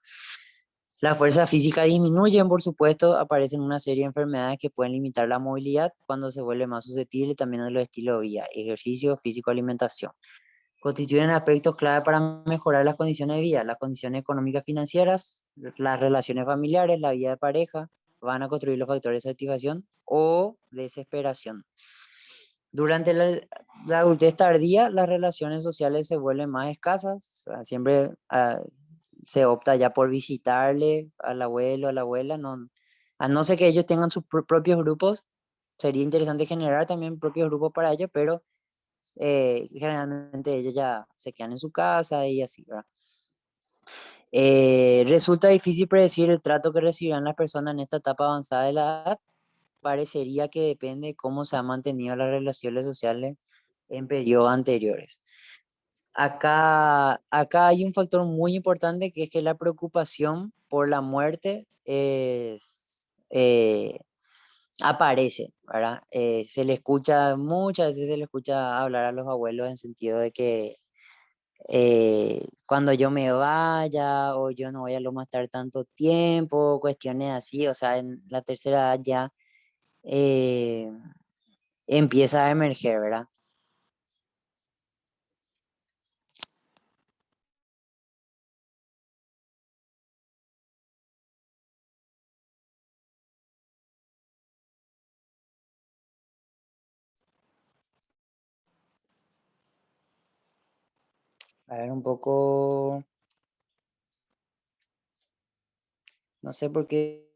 La fuerza física disminuye, por supuesto, aparecen una serie de enfermedades que pueden limitar la movilidad cuando se vuelve más susceptible también de los estilos de vida, ejercicio, físico, alimentación. Constituyen aspectos clave para mejorar las condiciones de vida, las condiciones económicas financieras, las relaciones familiares, la vida de pareja, van a construir los factores de satisfacción o desesperación. Durante la adultez tardía, las relaciones sociales se vuelven más escasas, o sea, siempre se opta ya por visitarle al abuelo, a la abuela, no, a no ser que ellos tengan sus propios grupos, sería interesante generar también propios grupos para ellos, pero generalmente ellos ya se quedan en su casa y así, ¿verdad? Resulta difícil predecir el trato que recibirán las personas en esta etapa avanzada de la edad. Parecería que depende de cómo se han mantenido las relaciones sociales en periodos anteriores. Acá hay un factor muy importante que es que la preocupación por la muerte aparece, ¿verdad? Se le escucha, muchas veces se le escucha hablar a los abuelos en sentido de que cuando yo me vaya o yo no voy a lo más estar tanto tiempo, cuestiones así, o sea, en la tercera edad ya eh, empieza a emerger, ¿verdad? A ver, un poco, no sé por qué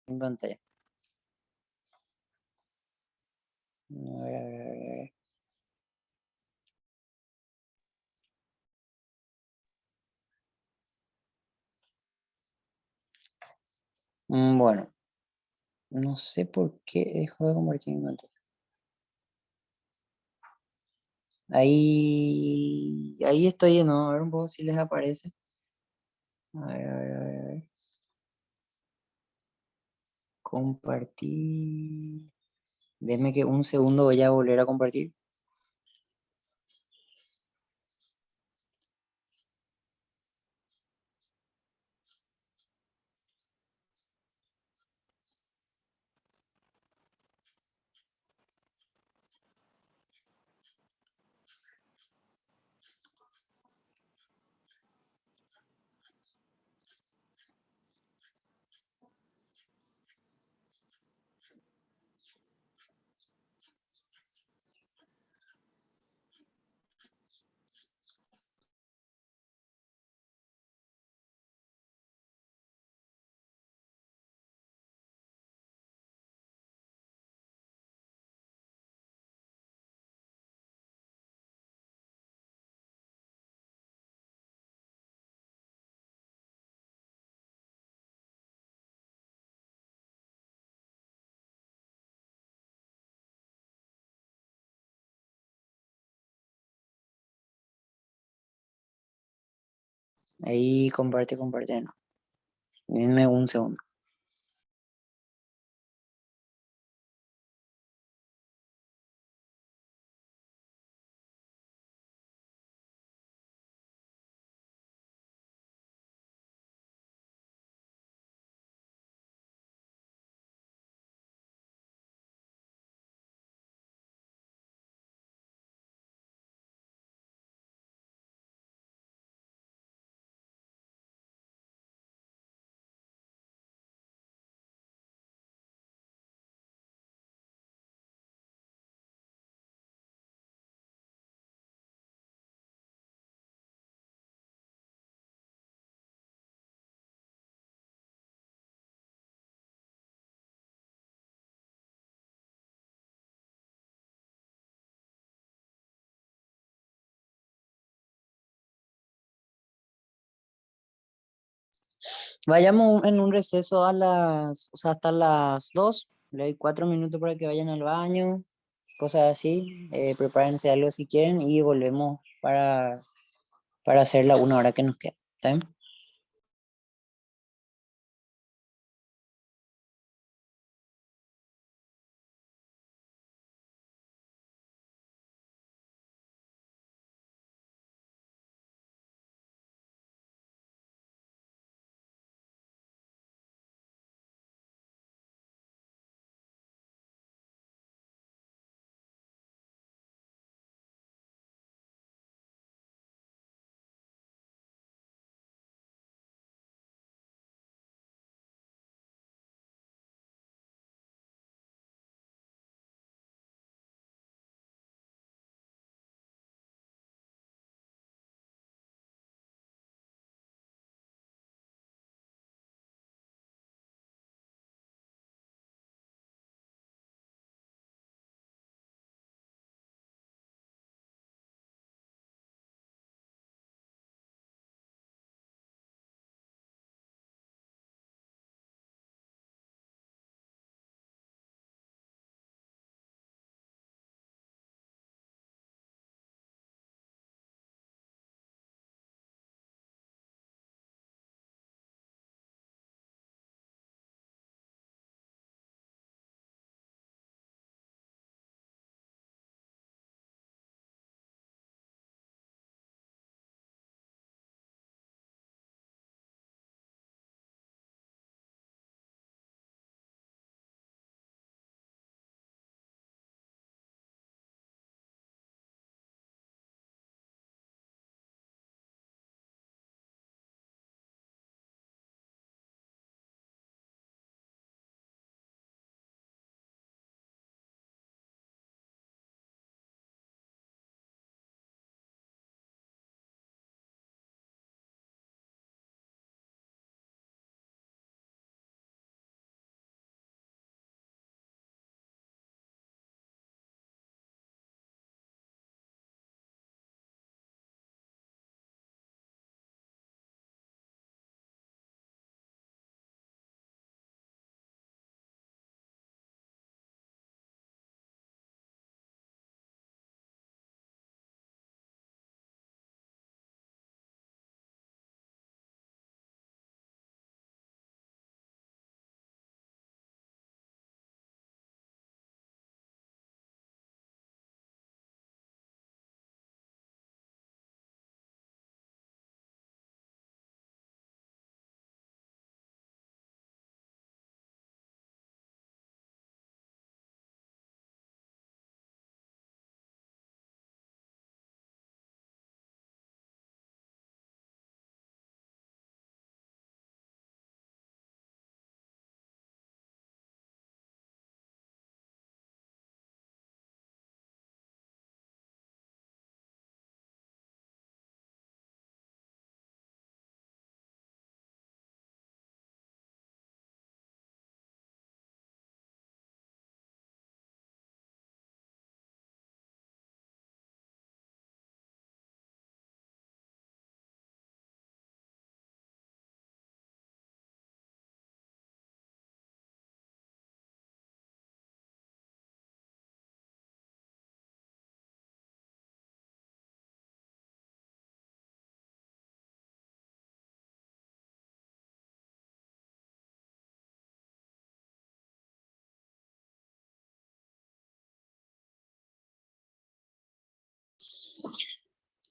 en pantalla. A ver, a ver, a ver. Bueno, no sé por qué dejó de convertir mi pantalla. Ahí estoy, ¿no? A ver un poco si les aparece. A ver, a ver, a ver, a ver. Compartir. Déjeme que un segundo voy a volver a compartir. Ahí comparte, comparte, no. Denme un segundo. Vayamos en un receso o sea, hasta las 2. Le doy 4 minutos para que vayan al baño, cosas así. Prepárense algo si quieren y volvemos para hacer la 1 hora que nos queda. ¿Está bien?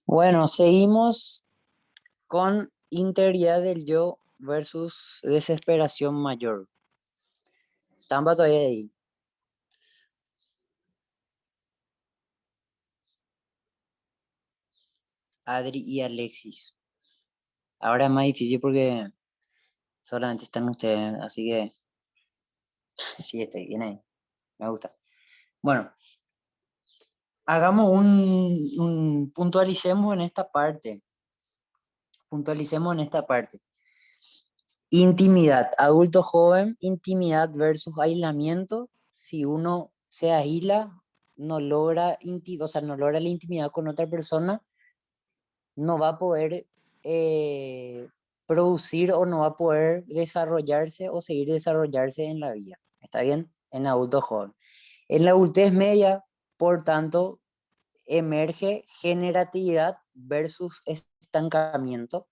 Bueno, seguimos con integridad del yo versus desesperación mayor. Tamba todavía ahí. Adri y Alexis. Ahora es más difícil porque solamente están ustedes, así que sí, estoy bien ahí. Me gusta. Bueno, hagamos puntualicemos en esta parte. Puntualicemos en esta parte. Intimidad, adulto joven, intimidad versus aislamiento. Si uno se aísla, no logra, o sea, no logra la intimidad con otra persona, no va a poder producir o no va a poder desarrollarse o seguir desarrollarse en la vida. ¿Está bien? En adulto joven. En la adultez media, por tanto, emerge generatividad versus estancamiento,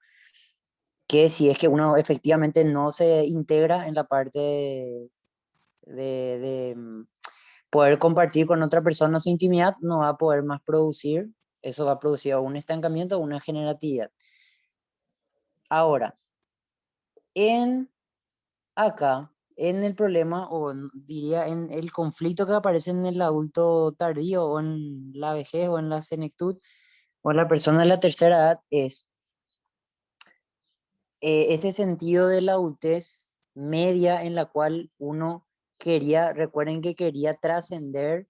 que si es que uno efectivamente no se integra en la parte de poder compartir con otra persona su intimidad, no va a poder más producir, eso va a producir un estancamiento o una generatividad. Ahora, en acá, en el problema, diría en el conflicto que aparece en el adulto tardío o en la vejez o en la senectud o en la persona de la tercera edad, es ese sentido de la adultez media en la cual uno quería, recuerden que quería trascender,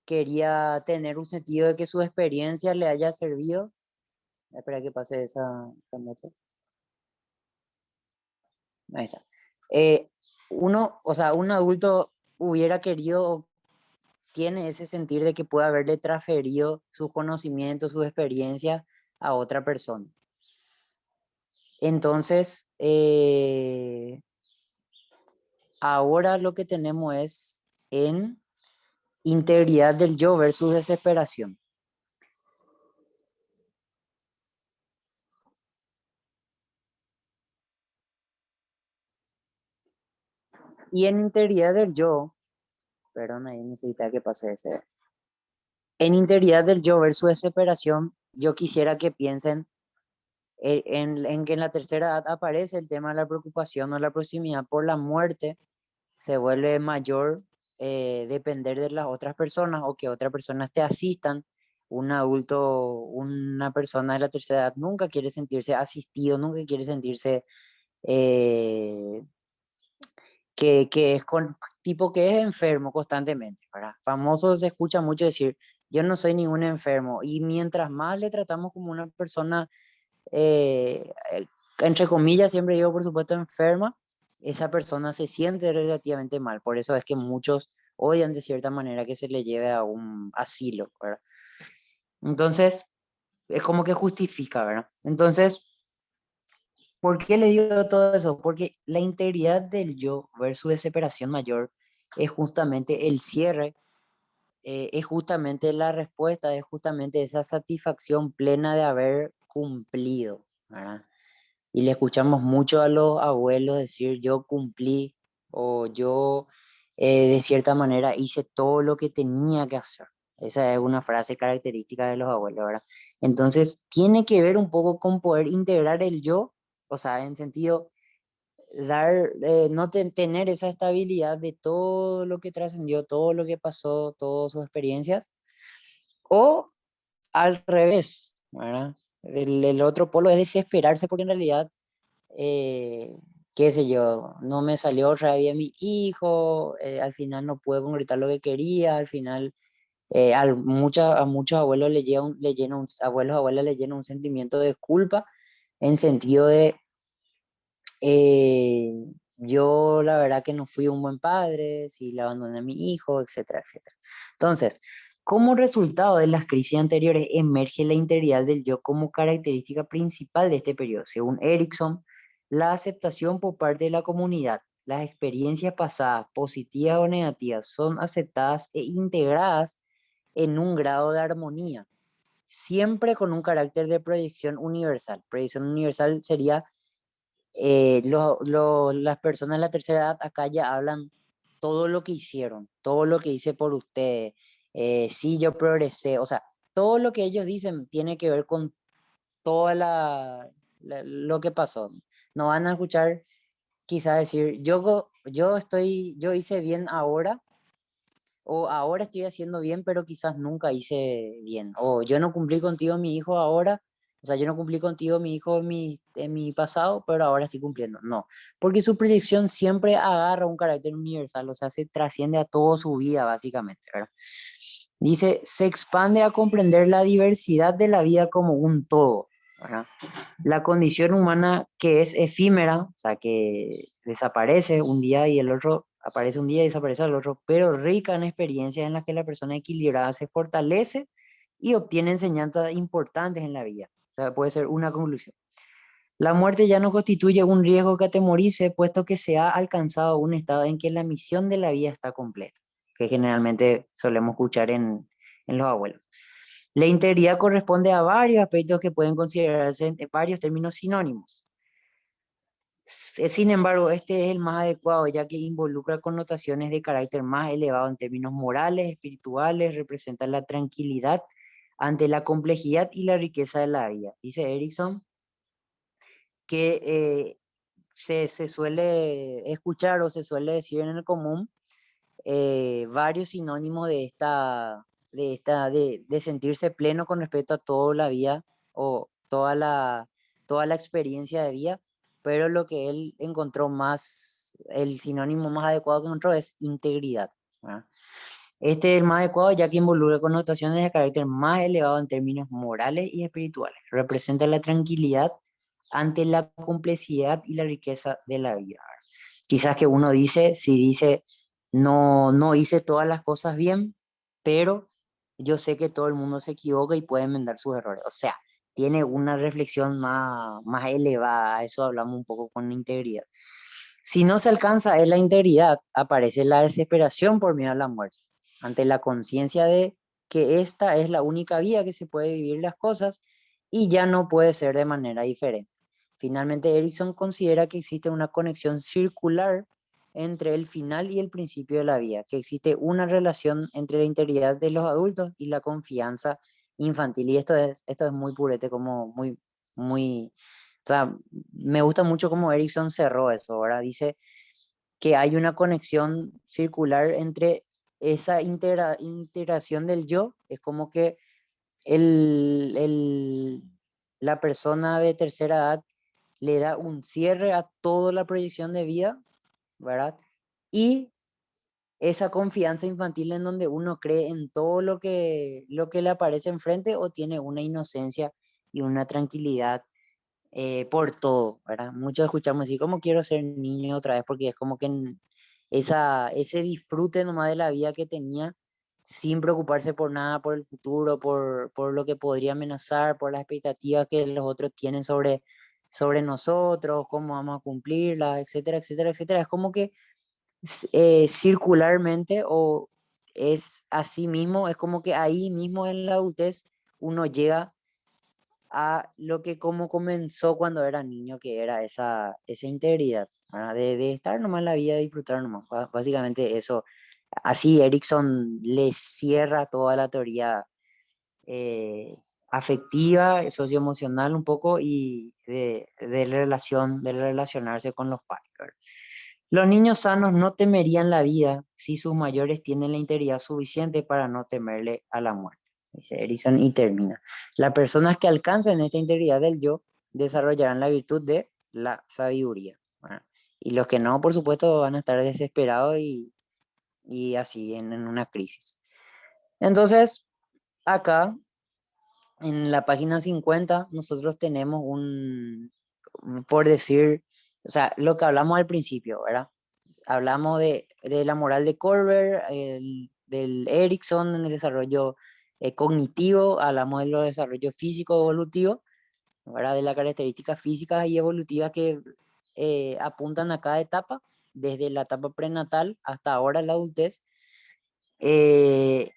quería tener un sentido de que su experiencia le haya servido. Espera que pase esa moto. Ahí está. Uno, o sea, un adulto hubiera querido o tiene ese sentir de que puede haberle transferido sus conocimientos, sus experiencias a otra persona. Entonces, ahora lo que tenemos es en integridad del yo versus desesperación. Y en integridad del yo, perdón, ahí necesita que pase ese. En integridad del yo versus desesperación, yo quisiera que piensen en que en la tercera edad aparece el tema de la preocupación o la proximidad por la muerte, se vuelve mayor depender de las otras personas o que otras personas te asistan. Un adulto, una persona de la tercera edad nunca quiere sentirse asistido, nunca quiere sentirse eh, que es con tipo que es enfermo constantemente, ¿verdad? Famoso se escucha mucho decir, yo no soy ningún enfermo, y mientras más le tratamos como una persona, entre comillas, siempre digo, por supuesto, enferma, esa persona se siente relativamente mal. Por eso es que muchos odian de cierta manera que se le lleve a un asilo, ¿verdad? Entonces, es como que justifica, ¿verdad? Entonces, ¿por qué le digo todo eso? Porque la integridad del yo versus desesperación mayor es justamente el cierre, es justamente la respuesta, es justamente esa satisfacción plena de haber cumplido, ¿verdad? Y le escuchamos mucho a los abuelos decir yo cumplí o yo de cierta manera hice todo lo que tenía que hacer. Esa es una frase característica de los abuelos, ¿verdad? Entonces, tiene que ver un poco con poder integrar el yo, o sea, en sentido, dar, no tener esa estabilidad de todo lo que trascendió, todo lo que pasó, todas sus experiencias, o al revés, ¿verdad? El otro polo es desesperarse porque en realidad eh, qué sé yo, no me salió otra vez mi hijo, al final no pude concretar lo que quería, al final a muchos abuelos abuelas le llena un sentimiento de culpa en sentido de eh, yo la verdad que no fui un buen padre, si le abandoné a mi hijo, etcétera, etcétera. Entonces, como resultado de las crisis anteriores, emerge la integridad del yo como característica principal de este periodo. Según Erickson, la aceptación por parte de la comunidad, las experiencias pasadas, positivas o negativas, son aceptadas e integradas en un grado de armonía, siempre con un carácter de proyección universal. Proyección universal sería las personas de la tercera edad acá ya hablan todo lo que hicieron, todo lo que hice por ustedes, sí yo progresé, o sea, todo lo que ellos dicen tiene que ver con toda lo que pasó. No van a escuchar quizás decir, yo hice bien ahora, o ahora estoy haciendo bien, pero quizás nunca hice bien, o yo no cumplí contigo mi hijo ahora, o sea, yo no cumplí contigo mi hijo en mi pasado, pero ahora estoy cumpliendo. No, porque su proyección siempre agarra un carácter universal, o sea, se trasciende a toda su vida, básicamente, ¿verdad? Dice, se expande a comprender la diversidad de la vida como un todo, ¿verdad? La condición humana que es efímera, o sea, que desaparece un día y el otro aparece un día y desaparece el otro, pero rica en experiencias en las que la persona equilibrada se fortalece y obtiene enseñanzas importantes en la vida. O sea, puede ser una conclusión. La muerte ya no constituye un riesgo que atemorice, puesto que se ha alcanzado un estado en que la misión de la vida está completa, que generalmente solemos escuchar en los abuelos. La integridad corresponde a varios aspectos que pueden considerarse en varios términos sinónimos. Sin embargo, este es el más adecuado, ya que involucra connotaciones de carácter más elevado en términos morales, espirituales, representa la tranquilidad ante la complejidad y la riqueza de la vida. Dice Erickson que se suele escuchar o se suele decir en el común varios sinónimos de sentirse pleno con respecto a toda la vida o toda la experiencia de vida, pero lo que él encontró más, el sinónimo más adecuado que encontró es integridad, ¿verdad? Este es el más adecuado ya que involucra connotaciones de carácter más elevado en términos morales y espirituales. Representa la tranquilidad ante la complejidad y la riqueza de la vida. Quizás que uno dice, si dice, no hice todas las cosas bien, pero yo sé que todo el mundo se equivoca y puede enmendar sus errores. O sea, tiene una reflexión más elevada, a eso hablamos un poco con integridad. Si no se alcanza la integridad, aparece la desesperación por miedo a la muerte, ante la conciencia de que esta es la única vía que se puede vivir las cosas y ya no puede ser de manera diferente. Finalmente, Erickson considera que existe una conexión circular entre el final y el principio de la vida, que existe una relación entre la integridad de los adultos y la confianza infantil. Y esto es muy purete, como muy, o sea, me gusta mucho cómo Erickson cerró eso, ¿verdad? Dice que hay una conexión circular entre esa integración del yo, es como que el, el, la persona de tercera edad le da un cierre a toda la proyección de vida, ¿verdad? Y esa confianza infantil en donde uno cree en todo lo que le aparece enfrente o tiene una inocencia y una tranquilidad por todo, ¿verdad? Muchos escuchamos decir, ¿cómo quiero ser niño otra vez? Porque es como que ese disfrute nomás de la vida que tenía, sin preocuparse por nada, por el futuro, por lo que podría amenazar, por las expectativas que los otros tienen sobre nosotros, cómo vamos a cumplirlas, etcétera, etcétera, etcétera. Es como que circularmente o es así mismo, es como que ahí mismo en la adultez uno llega a lo que como comenzó cuando era niño, que era esa integridad, ¿verdad? De estar nomás en la vida, disfrutar nomás. Básicamente eso, así Erickson le cierra toda la teoría eh, afectiva, socioemocional un poco y de relacionarse con los padres, ¿verdad? Los niños sanos no temerían la vida si sus mayores tienen la integridad suficiente para no temerle a la muerte. Dice Erickson y termina. Las personas que alcanzan esta integridad del yo desarrollarán la virtud de la sabiduría, ¿verdad? Y los que no, por supuesto, van a estar desesperados y así en una crisis. Entonces, acá en la página 50 nosotros tenemos por decir, o sea, lo que hablamos al principio, ¿verdad? Hablamos de la moral de Corber, del Erickson en el desarrollo cognitivo, hablamos de los desarrollos físico-evolutivos, ¿verdad? De las características físicas y evolutivas que apuntan a cada etapa, desde la etapa prenatal hasta ahora la adultez. Eh,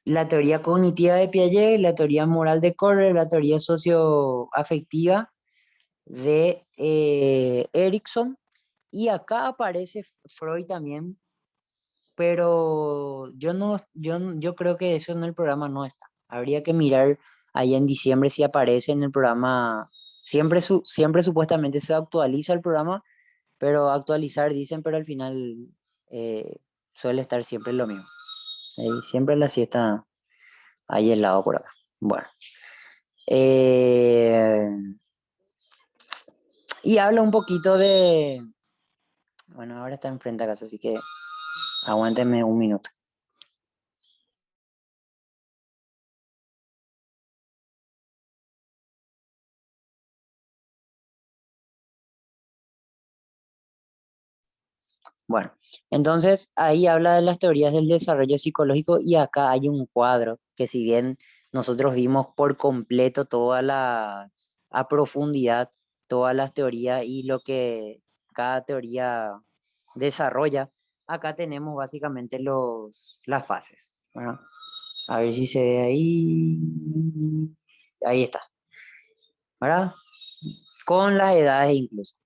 la teoría cognitiva de Piaget, la teoría moral de Corber, la teoría socioafectiva de Erickson, y acá aparece Freud también, pero yo creo que eso en el programa no está. Habría que mirar ahí en diciembre si aparece en el programa. Siempre supuestamente se actualiza el programa, pero actualizar dicen, pero al final eh, suele estar siempre lo mismo. Siempre la siesta ahí helado por acá. Bueno. eh, y habla un poquito de. Bueno, ahora está enfrente a casa, así que aguántenme un minuto. Bueno, entonces ahí habla de las teorías del desarrollo psicológico y acá hay un cuadro que si bien nosotros vimos por completo a profundidad todas las teorías y lo que cada teoría desarrolla. Acá tenemos básicamente las fases, ¿verdad? A ver si se ve ahí. Ahí está, ¿verdad? Con las edades incluso.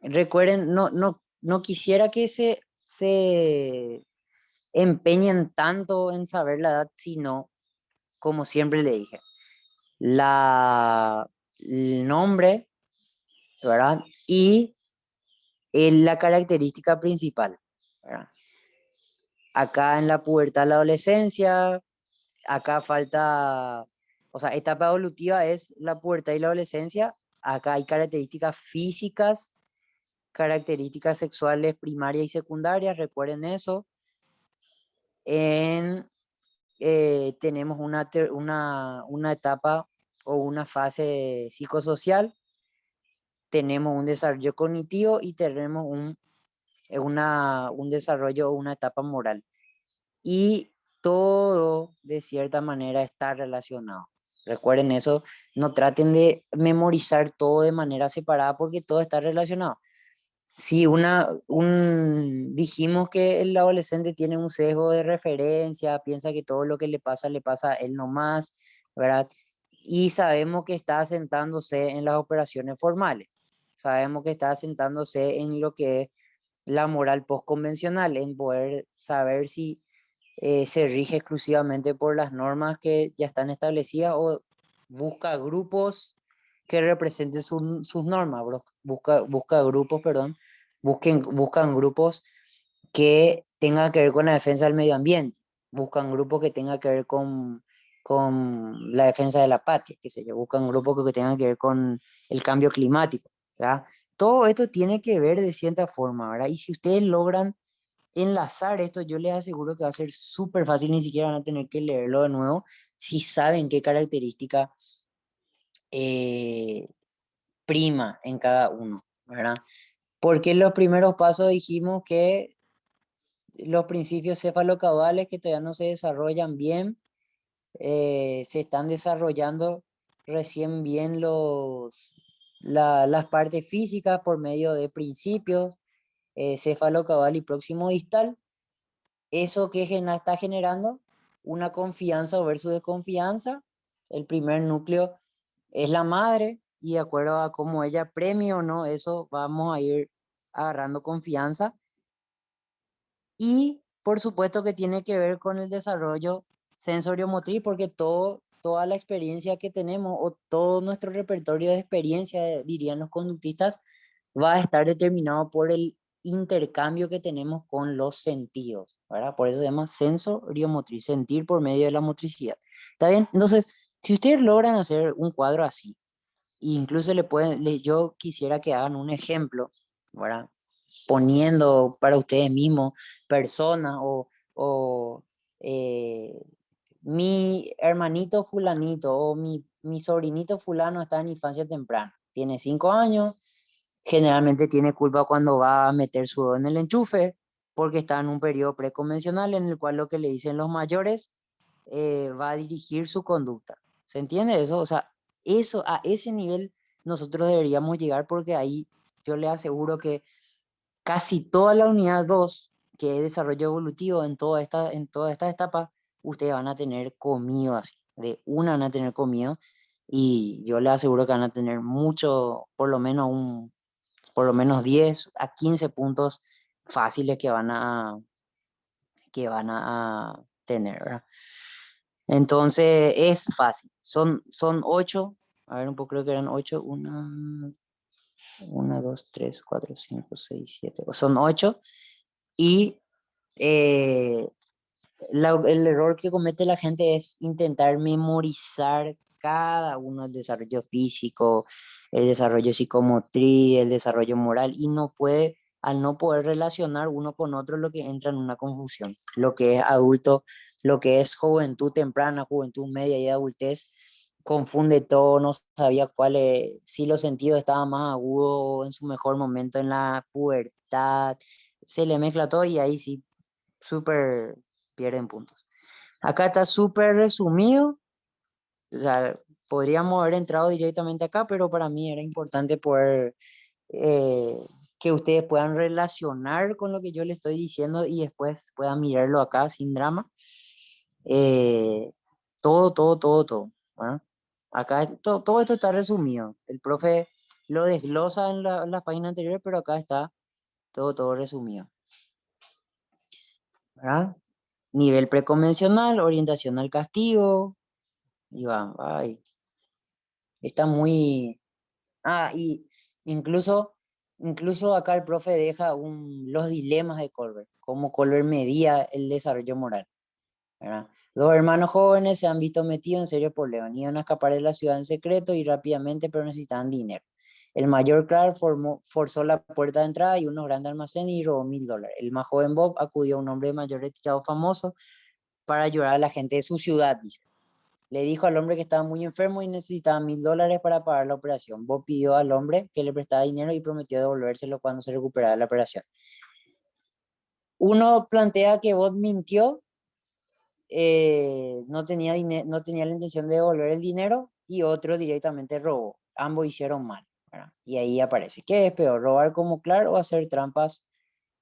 Recuerden, no quisiera que se empeñen tanto en saber la edad, sino, como siempre le dije, el nombre, ¿verdad? Y la característica principal, ¿verdad? Acá en la pubertad, la adolescencia, acá falta, o sea, etapa evolutiva es la pubertad y la adolescencia. Acá hay características físicas, características sexuales primarias y secundarias, recuerden eso. En, tenemos una etapa o una fase psicosocial, tenemos un desarrollo cognitivo y tenemos un desarrollo o una etapa moral. Y todo de cierta manera está relacionado. Recuerden eso, no traten de memorizar todo de manera separada porque todo está relacionado. Si dijimos que el adolescente tiene un sesgo de referencia, piensa que todo lo que le pasa a él nomás, ¿verdad? Y sabemos que está asentándose en las operaciones formales, sabemos que está asentándose en lo que es la moral postconvencional, en poder saber si se rige exclusivamente por las normas que ya están establecidas o busca grupos que representen sus normas, bro. Busca grupos, perdón, buscan grupos que tengan que ver con la defensa del medio ambiente, buscan grupos que tengan que ver con la defensa de la patria, qué sé yo, buscan grupos que tengan que ver con el cambio climático, ¿verdad? Todo esto tiene que ver de cierta forma, ¿verdad? Y si ustedes logran enlazar esto, yo les aseguro que va a ser súper fácil, ni siquiera van a tener que leerlo de nuevo si saben qué característica eh, prima en cada uno, ¿verdad? Porque en los primeros pasos dijimos que los principios cefalocaudales que todavía no se desarrollan bien, se están desarrollando recién bien las partes físicas por medio de principios cefalocaudal y próximo distal. Eso que está generando una confianza versus desconfianza. El primer núcleo es la madre y de acuerdo a cómo ella premie o no, eso vamos a ir agarrando confianza. Y por supuesto que tiene que ver con el desarrollo sensorio-motriz, porque toda la experiencia que tenemos o todo nuestro repertorio de experiencia, dirían los conductistas, va a estar determinado por el intercambio que tenemos con los sentidos, ¿verdad? Por eso se llama sensorio-motriz, sentir por medio de la motricidad. ¿Está bien? Entonces, si ustedes logran hacer un cuadro así, e incluso yo quisiera que hagan un ejemplo, ¿verdad? Poniendo para ustedes mismos personas o eh, mi hermanito fulanito o mi sobrinito fulano está en infancia temprana, tiene 5 años, generalmente tiene culpa cuando va a meter su dedo en el enchufe porque está en un periodo preconvencional en el cual lo que le dicen los mayores va a dirigir su conducta. ¿Se entiende eso? O sea, a ese nivel nosotros deberíamos llegar porque ahí yo le aseguro que casi toda la unidad 2 que es desarrollo evolutivo en toda esta etapa, ustedes van a tener comido así. De una van a tener comido y yo les aseguro que van a tener mucho, por lo menos 10 a 15 puntos fáciles que van a tener, ¿verdad? Entonces es fácil. Son 8, a ver un poco, creo que eran 8, una, 2, 3, 4, 5, 6, 7. Son 8 y eh, el error que comete la gente es intentar memorizar cada uno, el desarrollo físico, el desarrollo psicomotriz, el desarrollo moral, y al no poder relacionar uno con otro, lo que entra en una confusión. Lo que es adulto, lo que es juventud temprana, juventud media y adultez, confunde todo, no sabía si los sentidos estaban más agudos en su mejor momento en la pubertad, se le mezcla todo y ahí sí, súper pierden puntos. Acá está súper resumido, o sea, Podríamos haber entrado directamente acá, pero para mí era importante poder eh, que ustedes puedan relacionar con lo que yo les estoy diciendo y después puedan mirarlo acá sin drama. Eh, todo. ¿Verdad? Acá todo esto está resumido. El profe lo desglosa en la página anterior, pero acá está todo resumido. ¿Verdad? Nivel preconvencional, orientación al castigo. Y va, ay, está muy... Ah, y incluso, incluso acá el profe deja los dilemas de Colbert, cómo Colbert medía el desarrollo moral. ¿Verdad? Dos hermanos jóvenes se han visto metidos en serios problemas, iban a escapar de la ciudad en secreto y rápidamente, pero necesitaban dinero. El mayor Clark forzó la puerta de entrada y unos grandes almacenes y robó $1000. El más joven Bob acudió a un hombre mayor retirado famoso para ayudar a la gente de su ciudad, dice. Le dijo al hombre que estaba muy enfermo y necesitaba $1000 para pagar la operación. Bob pidió al hombre que le prestara dinero y prometió devolvérselo cuando se recuperara la operación. Uno plantea que Bob mintió, no tenía no tenía la intención de devolver el dinero y otro directamente robó. Ambos hicieron mal, ¿verdad? Y ahí aparece. ¿Qué es peor, robar como Clark o hacer trampas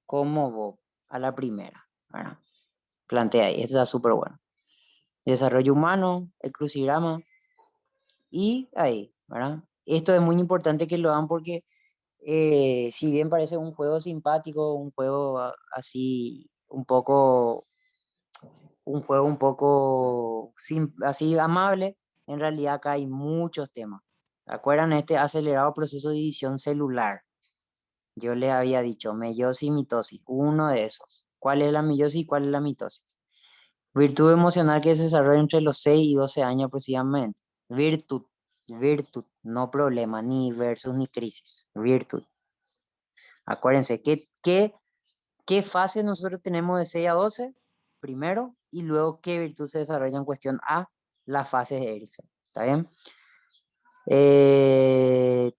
como Bob a la primera? ¿Verdad? Plantea ahí, esto está súper bueno. Desarrollo humano, el crucigrama y ahí, ¿verdad? Esto es muy importante que lo hagan porque si bien parece un juego simpático, un juego así un juego un poco así amable, en realidad acá hay muchos temas. ¿Acuerdan este acelerado proceso de división celular? Yo les había dicho meiosis y mitosis, uno de esos. ¿Cuál es la meiosis y cuál es la mitosis? Virtud emocional que se desarrolla entre los 6 y 12 años aproximadamente. Virtud, no problema, ni versus ni crisis. Virtud. Acuérdense, ¿qué fase nosotros tenemos de 6 a 12? Primero, y luego qué virtud se desarrolla en cuestión a las fases de Erickson. ¿Está bien?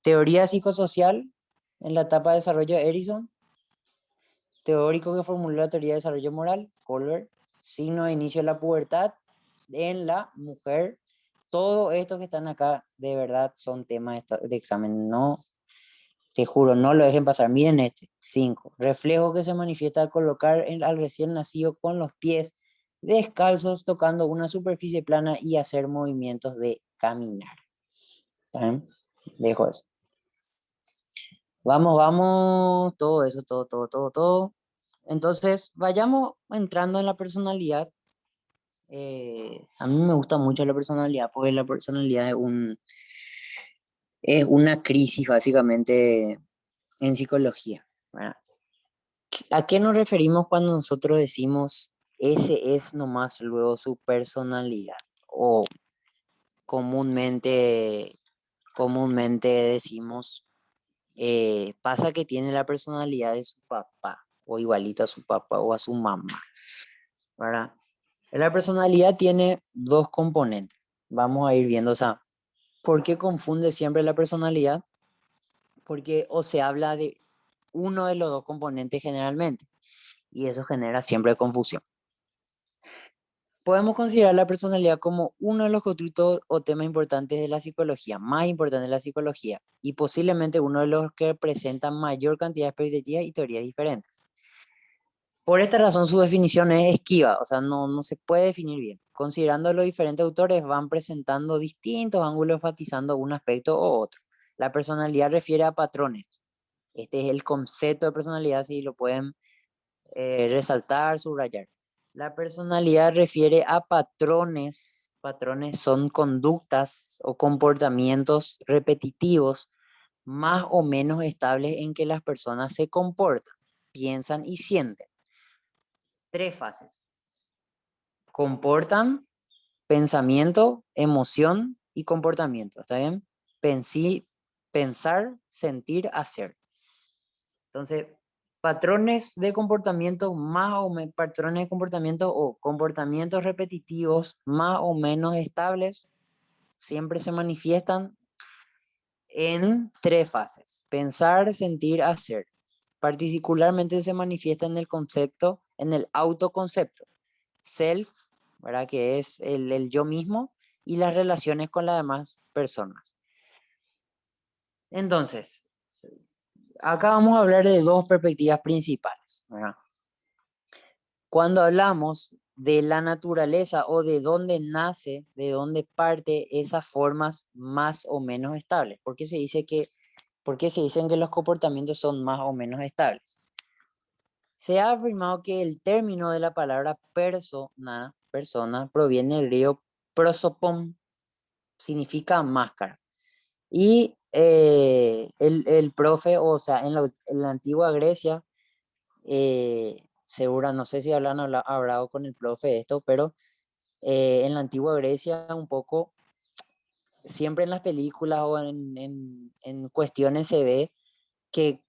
Teoría psicosocial en la etapa de desarrollo de Erickson. Teórico que formuló la teoría de desarrollo moral, Colbert. Signo de inicio de la pubertad en la mujer. Todo esto que están acá, de verdad, son temas de examen. No, te juro, no lo dejen pasar. Miren este. 5. Reflejo que se manifiesta al colocar al recién nacido con los pies descalzos tocando una superficie plana y hacer movimientos de caminar. ¿Eh? Dejo eso. Vamos. Todo eso, todo. Entonces, vayamos entrando en la personalidad. A mí me gusta mucho la personalidad porque la personalidad es una crisis básicamente en psicología, ¿verdad? ¿A qué nos referimos cuando nosotros decimos ese es nomás luego su personalidad? O comúnmente decimos, pasa que tiene la personalidad de su papá, o igualito a su papá o a su mamá, ¿verdad? La personalidad tiene dos componentes. Vamos a ir viendo, o sea, ¿por qué confunde siempre la personalidad? Porque o se habla de uno de los dos componentes generalmente, y eso genera siempre confusión. Podemos considerar la personalidad como uno de los constructos o temas importantes de la psicología, más importante de la psicología, y posiblemente uno de los que presenta mayor cantidad de expectativas y teorías diferentes. Por esta razón su definición es esquiva, o sea, no se puede definir bien. Considerando los diferentes autores van presentando distintos ángulos enfatizando un aspecto u otro. La personalidad refiere a patrones. Este es el concepto de personalidad, si lo pueden resaltar, subrayar. La personalidad refiere a patrones. Patrones son conductas o comportamientos repetitivos más o menos estables en que las personas se comportan, piensan y sienten. Tres fases. Comportan, pensamiento, emoción y comportamiento. ¿Está bien? Pensar, sentir, hacer. Entonces, patrones de comportamiento o comportamientos repetitivos más o menos estables siempre se manifiestan en tres fases: pensar, sentir, hacer. Particularmente se manifiesta en el concepto, en el autoconcepto, self, ¿verdad? Que es el yo mismo, y las relaciones con las demás personas. Entonces, acá vamos a hablar de dos perspectivas principales, ¿verdad? Cuando hablamos de la naturaleza o de dónde nace, de dónde parte esas formas más o menos estables, ¿por qué se dicen que los comportamientos son más o menos estables? Se ha afirmado que el término de la palabra persona, proviene del griego prosopon, significa máscara. Y el profe, o sea, en la antigua Grecia, segura, no sé si hablado con el profe esto, pero en la antigua Grecia un poco, siempre en las películas o en cuestiones se ve que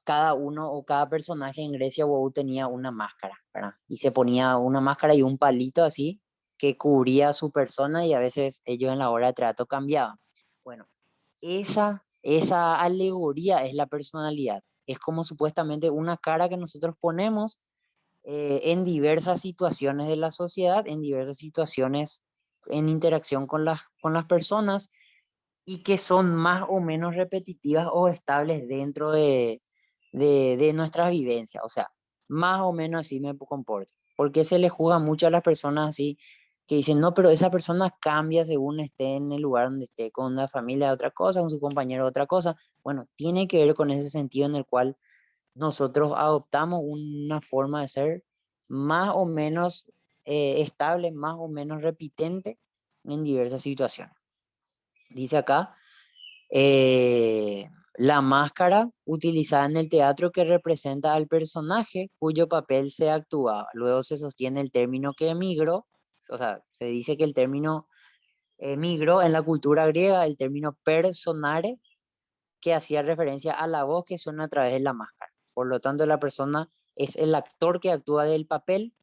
cada uno o cada personaje en Grecia WoW tenía una máscara, ¿verdad? Y se ponía una máscara y un palito así que cubría a su persona y a veces ellos en la hora de trato cambiaban. Bueno, esa alegoría es la personalidad. Es como supuestamente una cara que nosotros ponemos en diversas situaciones de la sociedad, en diversas situaciones en interacción con las personas y que son más o menos repetitivas o estables dentro de nuestras vivencias. O sea, más o menos así me comporto. Porque se le juzga mucho a las personas así que dicen, no, pero esa persona cambia según esté en el lugar donde esté, con una familia otra cosa, con su compañero otra cosa. Bueno, tiene que ver con ese sentido en el cual nosotros adoptamos una forma de ser más o menos estable, más o menos repitente en diversas situaciones. Dice acá, eh, la máscara utilizada en el teatro que representa al personaje cuyo papel se actuaba. Luego se sostiene el término que emigró, o sea, se dice que el término emigró en la cultura griega, el término personare, que hacía referencia a la voz que suena a través de la máscara. Por lo tanto, la persona es el actor que actúa del papel,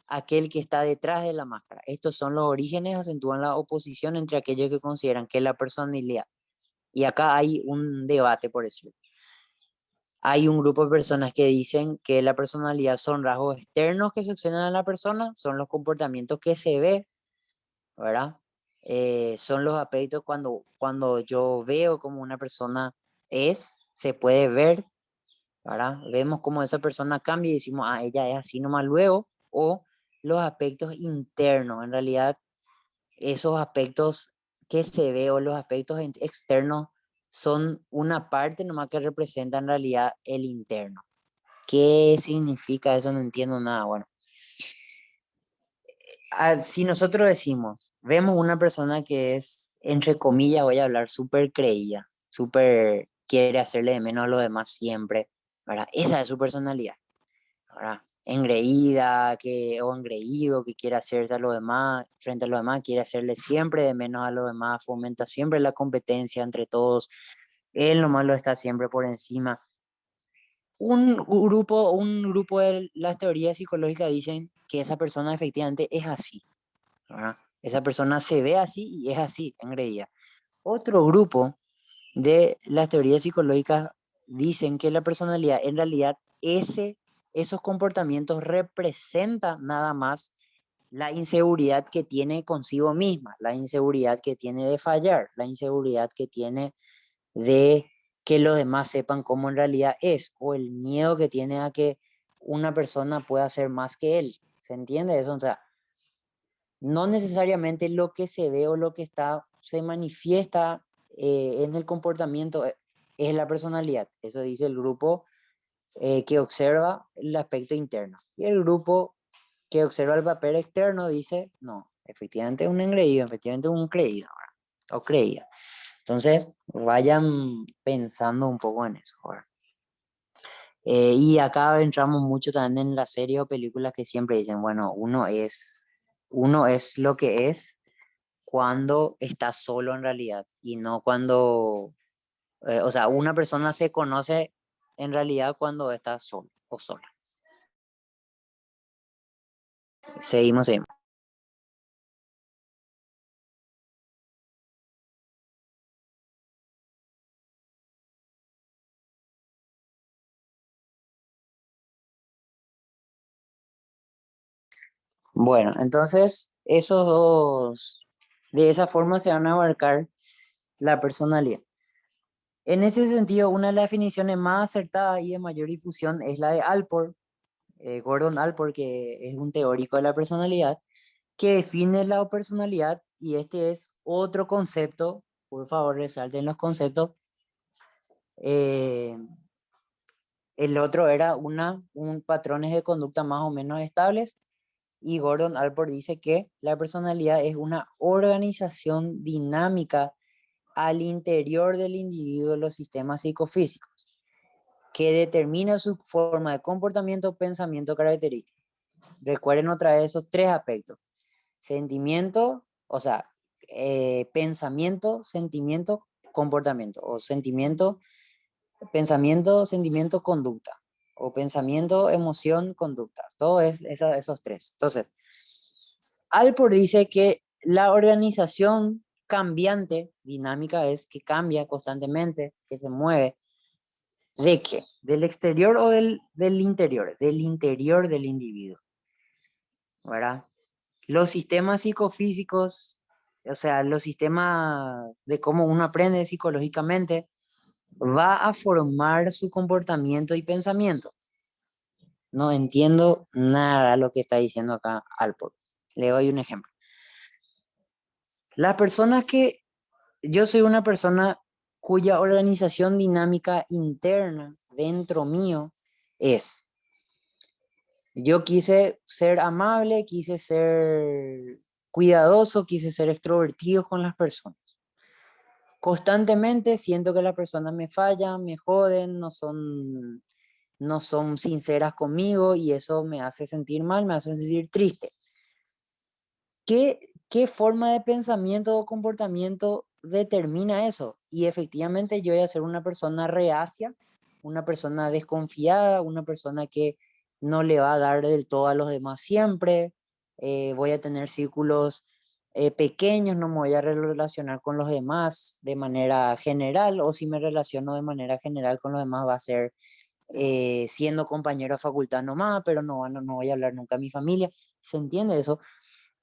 aquel que está detrás de la máscara. Estos son los orígenes, acentúan la oposición entre aquellos que consideran que la personalidad, y acá hay un debate por eso. Hay un grupo de personas que dicen que la personalidad son rasgos externos que suceden a la persona, son los comportamientos que se ve, ¿verdad? Son los aspectos cuando yo veo como una persona se puede ver, ¿verdad? Vemos cómo esa persona cambia y decimos, ah, ella es así nomás luego, o los aspectos internos, en realidad esos aspectos que se ve o los aspectos externos son una parte nomás que representa en realidad el interno. ¿Qué significa eso? No entiendo nada. Bueno, si nosotros decimos, vemos una persona que es, entre comillas, voy a hablar, súper creída, súper quiere hacerle de menos a los demás siempre, ¿verdad? Esa es su personalidad, ¿verdad? Engreída o engreído que quiere hacerse a los demás, frente a los demás, quiere hacerle siempre de menos a los demás, fomenta siempre la competencia entre todos, él nomás lo está siempre por encima. Un grupo de las teorías psicológicas dicen que esa persona efectivamente es así, ¿verdad? Esa persona se ve así y es así, engreída. Otro grupo de las teorías psicológicas dicen que la personalidad, en realidad, esos comportamientos representan nada más la inseguridad que tiene consigo misma, la inseguridad que tiene de fallar, la inseguridad que tiene de que los demás sepan cómo en realidad es, o el miedo que tiene a que una persona pueda ser más que él. ¿Se entiende eso? O sea, no necesariamente lo que se ve o lo que se manifiesta en el comportamiento es la personalidad. Eso dice el grupo que observa el aspecto interno. Y el grupo que observa el papel externo dice, no, efectivamente es un engreído, efectivamente es un creído, ¿verdad? O creída. Entonces, vayan pensando un poco en eso, ¿verdad? Y acá entramos mucho también en las series o películas que siempre dicen, bueno, uno es lo que es cuando está solo en realidad y no cuando, o sea, una persona se conoce en realidad cuando está solo o sola. Seguimos. Bueno, entonces, esos dos. De esa forma se van a abarcar la personalidad. En ese sentido, una de las definiciones más acertadas y de mayor difusión es la de Alport, Gordon Alport, que es un teórico de la personalidad, que define la personalidad, y este es otro concepto, por favor resalten los conceptos. eh, el otro era un patrones de conducta más o menos estables, y Gordon Alport dice que la personalidad es una organización dinámica al interior del individuo de los sistemas psicofísicos, que determina su forma de comportamiento, pensamiento, característica. Recuerden otra vez esos tres aspectos: sentimiento, o sea, pensamiento, sentimiento, comportamiento, o sentimiento, pensamiento, sentimiento, conducta, o pensamiento, emoción, conducta. Todo es esos tres. Entonces, Alport dice que la organización cambiante, dinámica, es que cambia constantemente, que se mueve. ¿De qué? ¿Del exterior o del interior? Del interior del individuo, ¿verdad? Los sistemas psicofísicos, o sea, los sistemas de cómo uno aprende psicológicamente, va a formar su comportamiento y pensamiento. No entiendo nada de lo que está diciendo acá Alport. Le doy un ejemplo. Las personas que yo soy una persona cuya organización dinámica interna dentro mío es: yo quise ser amable, quise ser cuidadoso, quise ser extrovertido con las personas. Constantemente siento que las personas me fallan, me joden, no son sinceras conmigo, y eso me hace sentir mal, me hace sentir triste. ¿Qué forma de pensamiento o comportamiento determina eso? Y efectivamente yo voy a ser una persona reacia, una persona desconfiada, una persona que no le va a dar del todo a los demás siempre. Voy a tener círculos pequeños, no me voy a relacionar con los demás de manera general, o si me relaciono de manera general con los demás va a ser siendo compañero de facultad nomás, pero no voy a hablar nunca a mi familia. ¿Se entiende eso?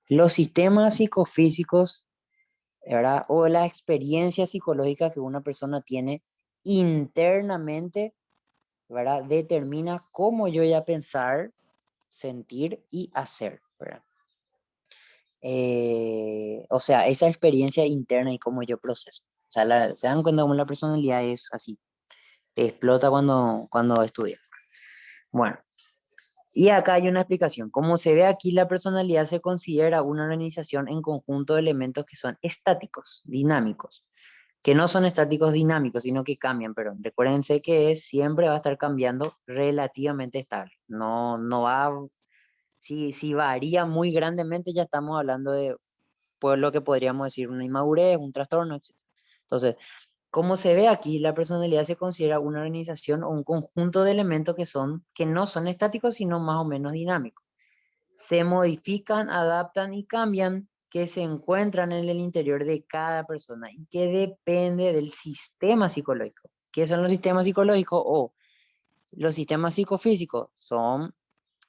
Los sistemas psicofísicos, ¿verdad? O la experiencia psicológica que una persona tiene internamente, ¿verdad? Determina cómo yo voy a pensar, sentir y hacer, ¿verdad? O sea, esa experiencia interna y cómo yo proceso. O sea, se dan cuenta cómo la personalidad es así, te explota cuando estudias. Bueno, y acá hay una explicación. Como se ve aquí, la personalidad se considera una organización en conjunto de elementos que son estáticos, dinámicos, que no son estáticos dinámicos, sino que cambian, pero recuérdense que siempre va a estar cambiando relativamente estable. No va, si varía muy grandemente, ya estamos hablando de pues, lo que podríamos decir una inmadurez, un trastorno, etc. Entonces, como se ve aquí, la personalidad se considera una organización o un conjunto de elementos que no son estáticos, sino más o menos dinámicos. Se modifican, adaptan y cambian, que se encuentran en el interior de cada persona y que depende del sistema psicológico. ¿Qué son los sistemas psicológicos? O los sistemas psicofísicos son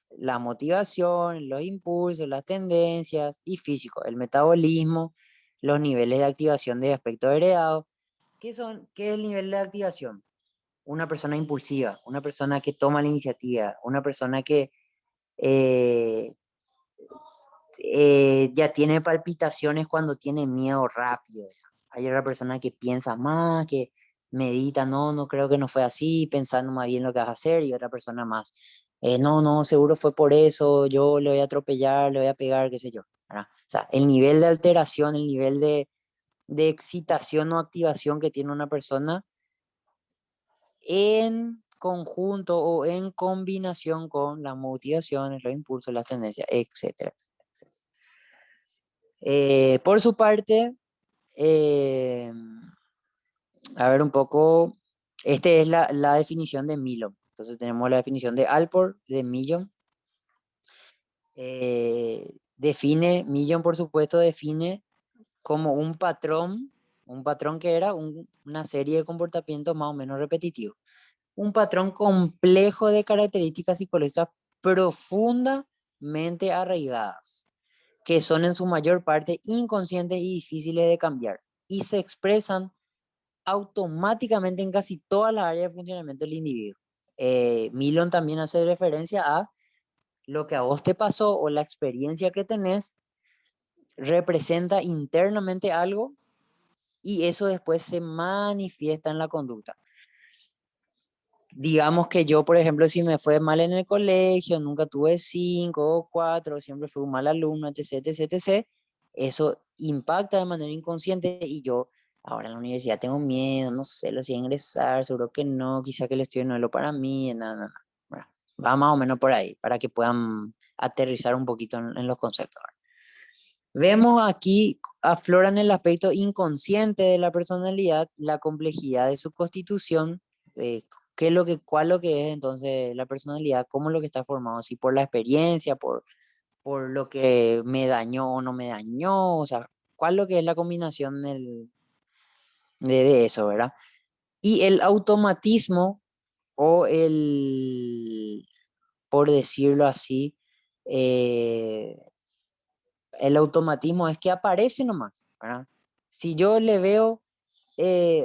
la motivación, los impulsos, las tendencias, y físico, el metabolismo, los niveles de activación de aspectos heredados. ¿Qué es el nivel de activación? Una persona impulsiva, una persona que toma la iniciativa, una persona que eh, ya tiene palpitaciones cuando tiene miedo rápido. Hay otra persona que piensa más, que medita, no creo que no fue así, pensando más bien lo que vas a hacer, y otra persona más, no, seguro fue por eso, yo le voy a atropellar, le voy a pegar, qué sé yo, ¿verdad? O sea, el nivel de alteración, el nivel de excitación o activación que tiene una persona en conjunto o en combinación con las motivaciones, los impulsos, las tendencias, etcétera. Por su parte, eh, a ver un poco, esta es la definición de Millon. Entonces tenemos la definición de Alport, de Millon. Millon, por supuesto, define como un patrón que era una serie de comportamientos más o menos repetitivos. Un patrón complejo de características psicológicas profundamente arraigadas, que son en su mayor parte inconscientes y difíciles de cambiar, y se expresan automáticamente en casi todas las áreas de funcionamiento del individuo. Milon también hace referencia a lo que a vos te pasó o la experiencia que tenés representa internamente algo y eso después se manifiesta en la conducta. Digamos que yo, por ejemplo, si me fue mal en el colegio, nunca tuve 5 o 4, siempre fui un mal alumno, etc, etc, etc, eso impacta de manera inconsciente y yo ahora en la universidad tengo miedo, no sé, lo sé ingresar, seguro que no, quizá que el estudio no es lo para mí, nada, nada. Bueno, va más o menos por ahí, para que puedan aterrizar un poquito en los conceptos. Vemos aquí, afloran el aspecto inconsciente de la personalidad, la complejidad de su constitución, qué es lo que, cuál lo que es entonces la personalidad, cómo es lo que está formado, si por la experiencia, por lo que me dañó o no me dañó, o sea, cuál lo que es la combinación de eso, ¿verdad? Y el automatismo o por decirlo así, eh, el automatismo es que aparece nomás, ¿verdad? Si yo le veo,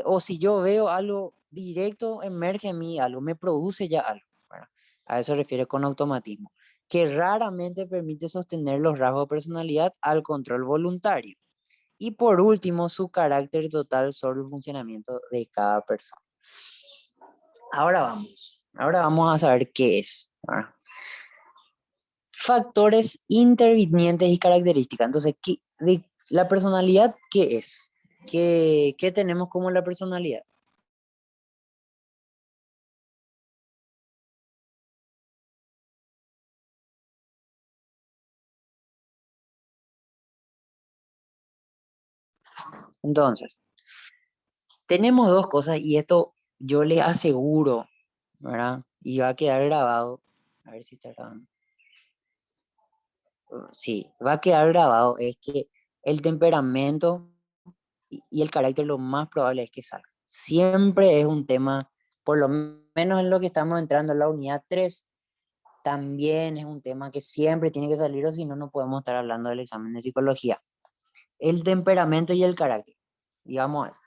o si yo veo algo directo, emerge en mí algo, me produce ya algo, ¿verdad? A eso se refiere con automatismo, que raramente permite sostener los rasgos de personalidad al control voluntario. Y por último, su carácter total sobre el funcionamiento de cada persona. Ahora vamos a saber qué es, ¿verdad? Factores intervinientes y características. Entonces, de la personalidad, ¿qué es? ¿Qué tenemos como la personalidad? Entonces, tenemos dos cosas y esto yo les aseguro, ¿verdad? Y va a quedar grabado. A ver si está grabando. Sí, va a quedar grabado. Es que el temperamento y el carácter lo más probable es que salga. Siempre es un tema, por lo menos en lo que estamos entrando en la unidad 3, también es un tema que siempre tiene que salir o si no, no podemos estar hablando del examen de psicología. El temperamento y el carácter, digamos eso.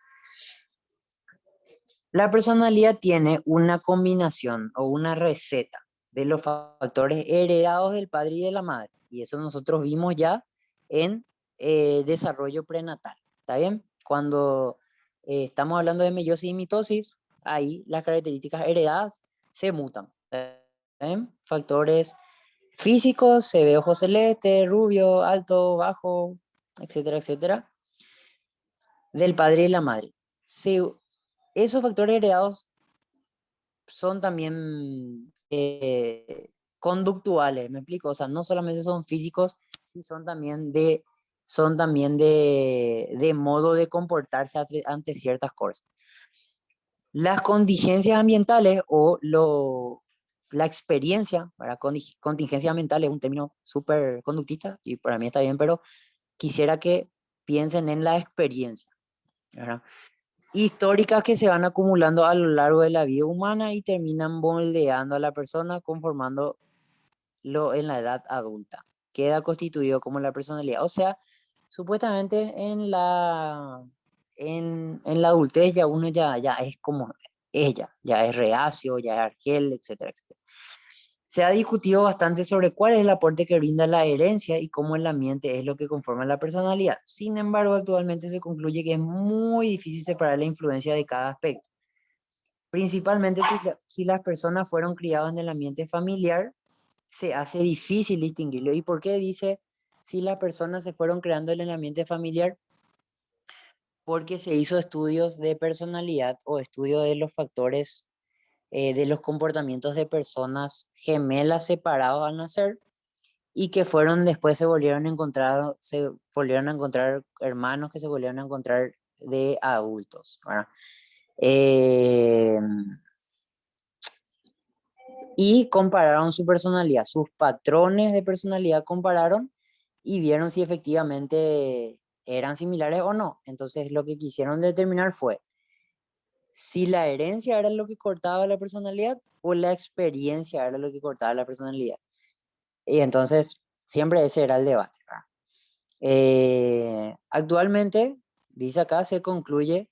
La personalidad tiene una combinación o una receta de los factores heredados del padre y de la madre. Y eso nosotros vimos ya en desarrollo prenatal. ¿Está bien? Cuando estamos hablando de meiosis y mitosis, ahí las características heredadas se mutan. ¿Está bien? Factores físicos, se ve ojo celeste, rubio, alto, bajo, etcétera, etcétera, del padre y la madre. Esos factores heredados son también conductuales, ¿me explico? O sea, no solamente son físicos, sí son también de modo de comportarse ante ciertas cosas. Las contingencias ambientales la experiencia, para contingencia ambiental es un término súper conductista y para mí está bien, pero quisiera que piensen en la experiencia, ¿verdad? Históricas que se van acumulando a lo largo de la vida humana y terminan moldeando a la persona, conformándolo en la edad adulta. Queda constituido como la personalidad. O sea, supuestamente en la adultez ya uno ya es como ella, ya es reacio, ya es argel, etcétera, etcétera. Se ha discutido bastante sobre cuál es el aporte que brinda la herencia y cómo el ambiente es lo que conforma la personalidad. Sin embargo, actualmente se concluye que es muy difícil separar la influencia de cada aspecto. Principalmente si las personas fueron criadas en el ambiente familiar, se hace difícil distinguirlo. ¿Y por qué dice si las personas se fueron creando en el ambiente familiar? Porque se hizo estudios de personalidad o estudios de los factores de los comportamientos de personas gemelas separados al nacer y que fueron después se volvieron a encontrar hermanos que se volvieron a encontrar de adultos, ¿verdad? Eh, y compararon su personalidad, sus patrones de personalidad compararon y vieron si efectivamente eran similares o no. Entonces lo que quisieron determinar fue si la herencia era lo que cortaba la personalidad o la experiencia era lo que cortaba la personalidad. Y entonces siempre ese era el debate, ¿verdad? Actualmente, dice acá, se concluye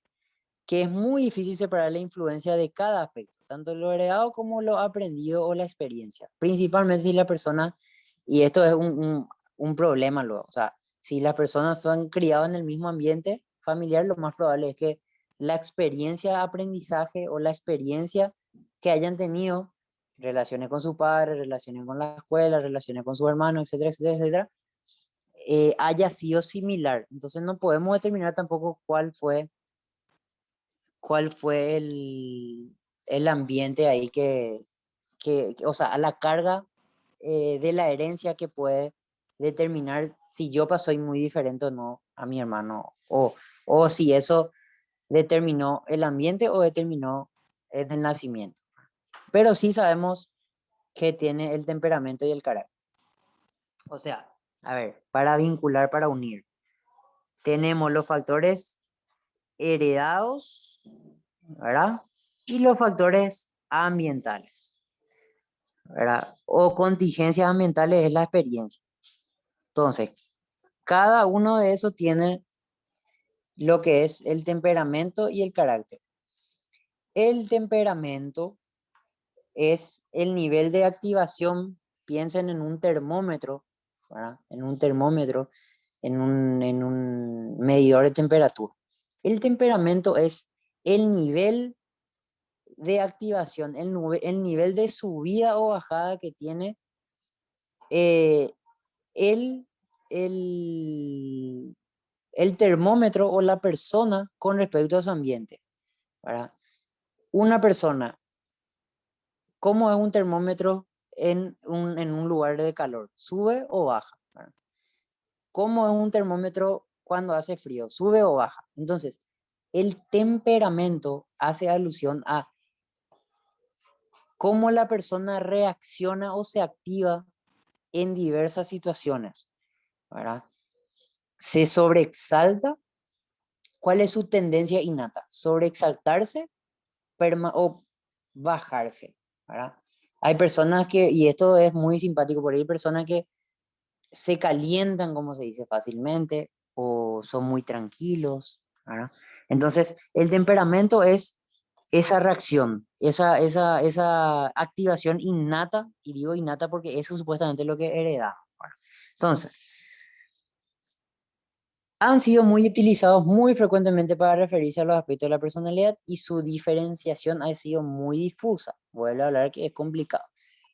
que es muy difícil separar la influencia de cada aspecto, tanto lo heredado como lo aprendido o la experiencia. Principalmente si la persona, y esto es un problema luego, o sea, si las personas son criadas en el mismo ambiente familiar, lo más probable es que la experiencia de aprendizaje o la experiencia que hayan tenido, relaciones con su padre, relaciones con la escuela, relaciones con su hermano, etcétera, etcétera, etcétera, haya sido similar. Entonces no podemos determinar tampoco cuál fue el ambiente ahí o sea, a la carga de la herencia que puede determinar si yo soy muy diferente o no a mi hermano, o si eso determinó el ambiente o determinó el nacimiento. Pero sí sabemos que tiene el temperamento y el carácter. O sea, a ver, para vincular, para unir, tenemos los factores heredados, ¿verdad? Y los factores ambientales, ¿verdad? O contingencias ambientales es la experiencia. Entonces, cada uno de esos tiene lo que es el temperamento y el carácter. El temperamento es el nivel de activación, piensen en un termómetro, ¿verdad? En un medidor de temperatura. El temperamento es el nivel de activación, el nivel de subida o bajada que tiene eh, el, el, el termómetro o la persona con respecto a su ambiente, ¿verdad? Una persona, ¿cómo es un termómetro en un lugar de calor? ¿Sube o baja? ¿Verdad? ¿Cómo es un termómetro cuando hace frío? ¿Sube o baja? Entonces, el temperamento hace alusión a cómo la persona reacciona o se activa en diversas situaciones, ¿verdad? Se sobreexalta. ¿Cuál es su tendencia innata? Sobreexaltarse o bajarse, ¿verdad? Hay personas que, y esto es muy simpático, porque hay personas que se calientan, como se dice, fácilmente, o son muy tranquilos, ¿verdad? Entonces, el temperamento es esa reacción, esa activación innata, y digo innata porque eso supuestamente es lo que hereda. Entonces, han sido muy utilizados muy frecuentemente para referirse a los aspectos de la personalidad y su diferenciación ha sido muy difusa. Vuelvo a hablar que es complicado.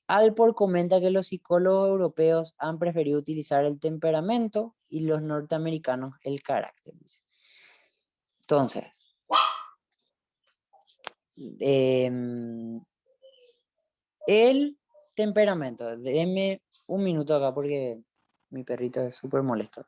Alport comenta que los psicólogos europeos han preferido utilizar el temperamento y los norteamericanos el carácter. Entonces, el temperamento. Deme un minuto acá porque mi perrito es súper molesto.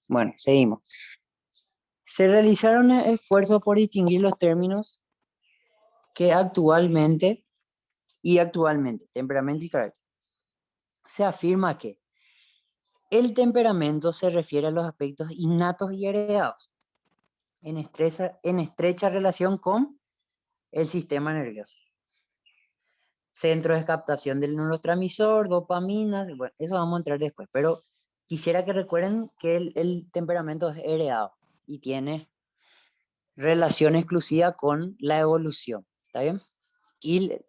Bueno, seguimos. Se realizaron esfuerzos por distinguir los términos que actualmente, temperamento y carácter. Se afirma que el temperamento se refiere a los aspectos innatos y heredados, en estrecha relación con el sistema nervioso. Centros de captación del neurotransmisor, dopamina, bueno, eso vamos a entrar después, pero quisiera que recuerden que el temperamento es heredado y tiene relación exclusiva con la evolución, ¿está bien? Y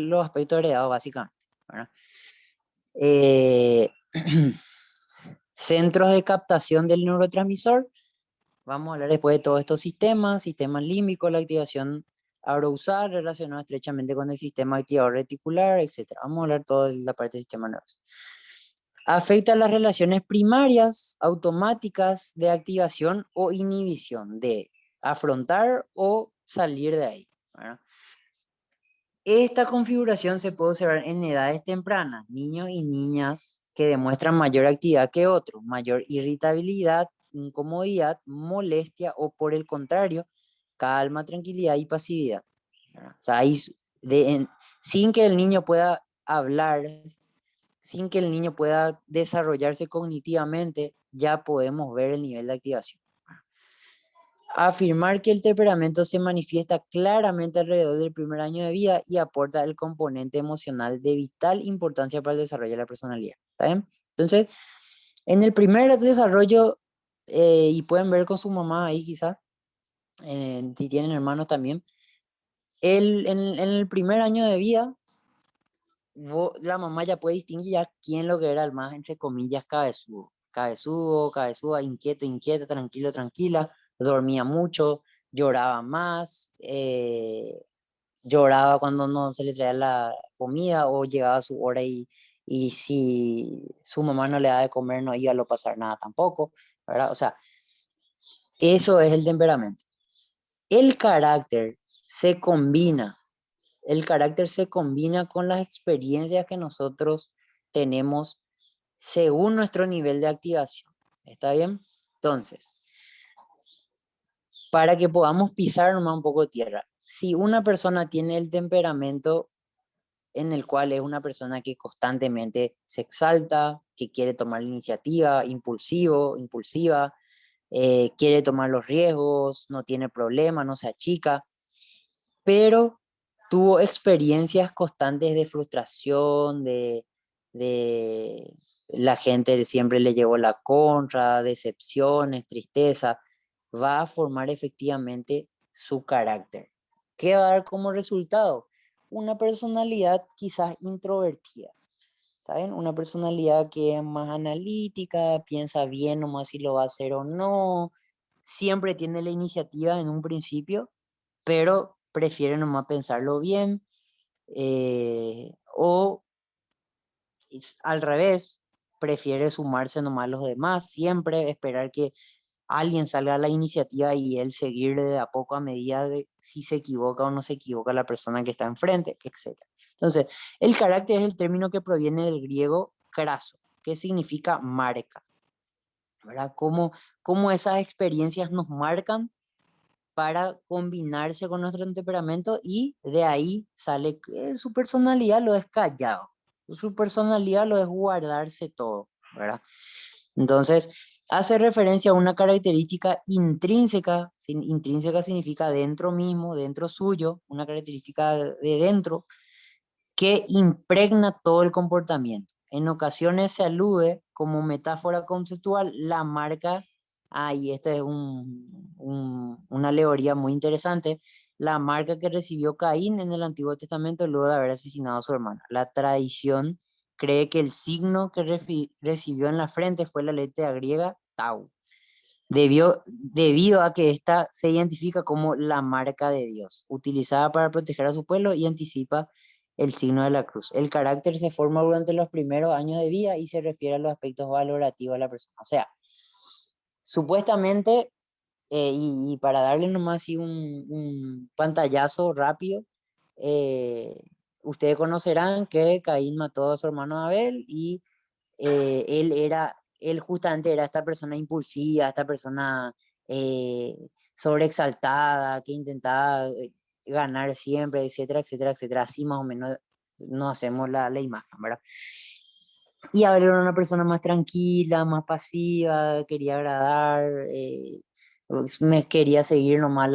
los aspectos heredados básicamente, ¿verdad? Eh, centros de captación del neurotransmisor. Vamos a hablar después de todos estos sistemas: sistema límbico, la activación arousal relacionado estrechamente con el sistema activador reticular, etc. Vamos a hablar todo de la parte del sistema nervioso. Afecta las relaciones primarias automáticas de activación o inhibición, de afrontar o salir de ahí. ¿verdad? Esta configuración se puede observar en edades tempranas, niños y niñas que demuestran mayor actividad que otros, mayor irritabilidad, incomodidad, molestia o por el contrario, calma, tranquilidad y pasividad, ¿verdad? O sea, sin que el niño pueda hablar, sin que el niño pueda desarrollarse cognitivamente, ya podemos ver el nivel de activación. Afirmar que el temperamento se manifiesta claramente alrededor del primer año de vida y aporta el componente emocional de vital importancia para el desarrollo de la personalidad. ¿Está bien? Entonces, en el primer desarrollo, y pueden ver con su mamá ahí quizás, si tienen hermanos también, en el primer año de vida, la mamá ya puede distinguir ya quién lo que era el más, entre comillas, cabezudo. Cabezudo, cabezuda, inquieto, inquieta, tranquilo, tranquila, dormía mucho, lloraba más, lloraba cuando no se le traía la comida o llegaba a su hora y si su mamá no le da de comer no iba a lo pasar nada tampoco, ¿verdad? O sea, eso es el temperamento. El carácter se combina el carácter se combina con las experiencias que nosotros tenemos según nuestro nivel de activación. ¿Está bien? Entonces, para que podamos pisar nomás un poco de tierra, si una persona tiene el temperamento en el cual es una persona que constantemente se exalta, que quiere tomar la iniciativa, impulsiva, quiere tomar los riesgos, no tiene problema, no se achica, pero tuvo experiencias constantes de frustración, de la gente siempre le llevó la contra, decepciones, tristeza, va a formar efectivamente su carácter. ¿Qué va a dar como resultado? Una personalidad quizás introvertida, ¿saben? Una personalidad que es más analítica, piensa bien nomás si lo va a hacer o no, siempre tiene la iniciativa en un principio, pero prefiere nomás pensarlo bien, o al revés, prefiere sumarse nomás a los demás, siempre esperar que alguien salga a la iniciativa y él seguirle de a poco a medida de si se equivoca o no se equivoca la persona que está enfrente, etc. Entonces, el carácter es el término que proviene del griego craso, que significa marca, ¿verdad? Cómo esas experiencias nos marcan para combinarse con nuestro temperamento y de ahí sale que su personalidad lo es callado, su personalidad lo es guardarse todo, ¿verdad? Entonces, hace referencia a una característica intrínseca, intrínseca significa dentro mismo, dentro suyo, una característica de dentro que impregna todo el comportamiento. En ocasiones se alude como metáfora conceptual la marca, y esta es una alegoría muy interesante, la marca que recibió Caín en el Antiguo Testamento luego de haber asesinado a su hermana. La tradición cree que el signo que recibió en la frente fue la letra griega tau, debido a que ésta se identifica como la marca de Dios, utilizada para proteger a su pueblo y anticipa el signo de la cruz. El carácter se forma durante los primeros años de vida y se refiere a los aspectos valorativos de la persona. O sea, supuestamente, y para darle nomás así un pantallazo rápido, eh, ustedes conocerán que Caín mató a su hermano Abel y él justamente era esta persona impulsiva, esta persona eh, sobreexaltada, que intentaba ganar siempre, etcétera, etcétera, etcétera. Así más o menos nos hacemos la imagen, ¿verdad? Y Abel era una persona más tranquila, más pasiva, quería agradar, me quería seguir nomás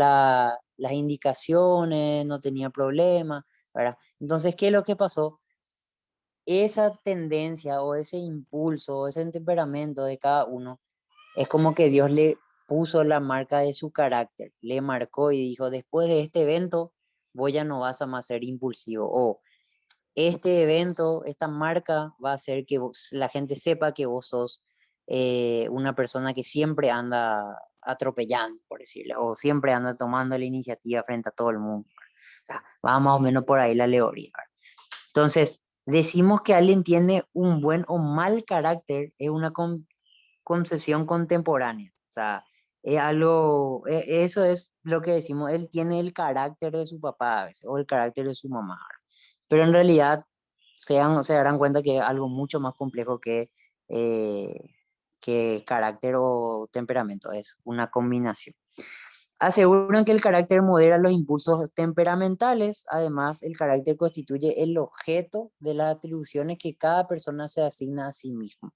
las indicaciones, no tenía problema, ¿verdad? Entonces, ¿qué es lo que pasó? Esa tendencia o ese impulso o ese temperamento de cada uno es como que Dios le puso la marca de su carácter, le marcó y dijo, después de este evento, vos ya no vas a más ser impulsivo, o este evento, esta marca va a hacer que la gente sepa que vos sos una persona que siempre anda atropellando, por decirlo, o siempre anda tomando la iniciativa frente a todo el mundo. O sea, va más o menos por ahí la alegoría. Entonces, decimos que alguien tiene un buen o mal carácter, es una concesión contemporánea. O sea, eso es lo que decimos, él tiene el carácter de su papá a veces, o el carácter de su mamá, ¿verdad? Pero en realidad se darán cuenta que es algo mucho más complejo eh, que carácter o temperamento, es una combinación. Aseguran que el carácter modera los impulsos temperamentales, además el carácter constituye el objeto de las atribuciones que cada persona se asigna a sí mismo.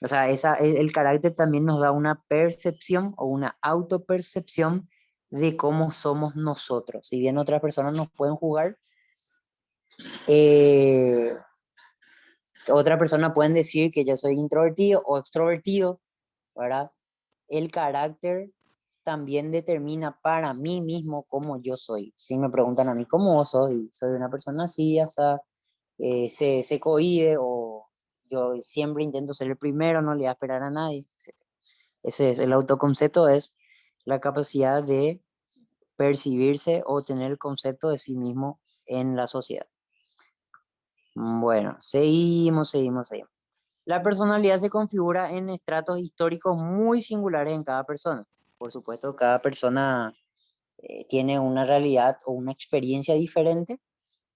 O sea, el carácter también nos da una percepción o una autopercepción de cómo somos nosotros. Si bien otras personas nos pueden jugar, eh, otras personas pueden decir que yo soy introvertido o extrovertido, ¿verdad? El carácter también determina para mí mismo cómo yo soy. Si me preguntan a mí cómo soy, soy una persona así, hasta se cohíbe o yo siempre intento ser el primero, no le voy a esperar a nadie, etc. Ese es el autoconcepto, es la capacidad de percibirse o tener el concepto de sí mismo en la sociedad. Bueno, seguimos. La personalidad se configura en estratos históricos muy singulares en cada persona. Por supuesto, cada persona tiene una realidad o una experiencia diferente,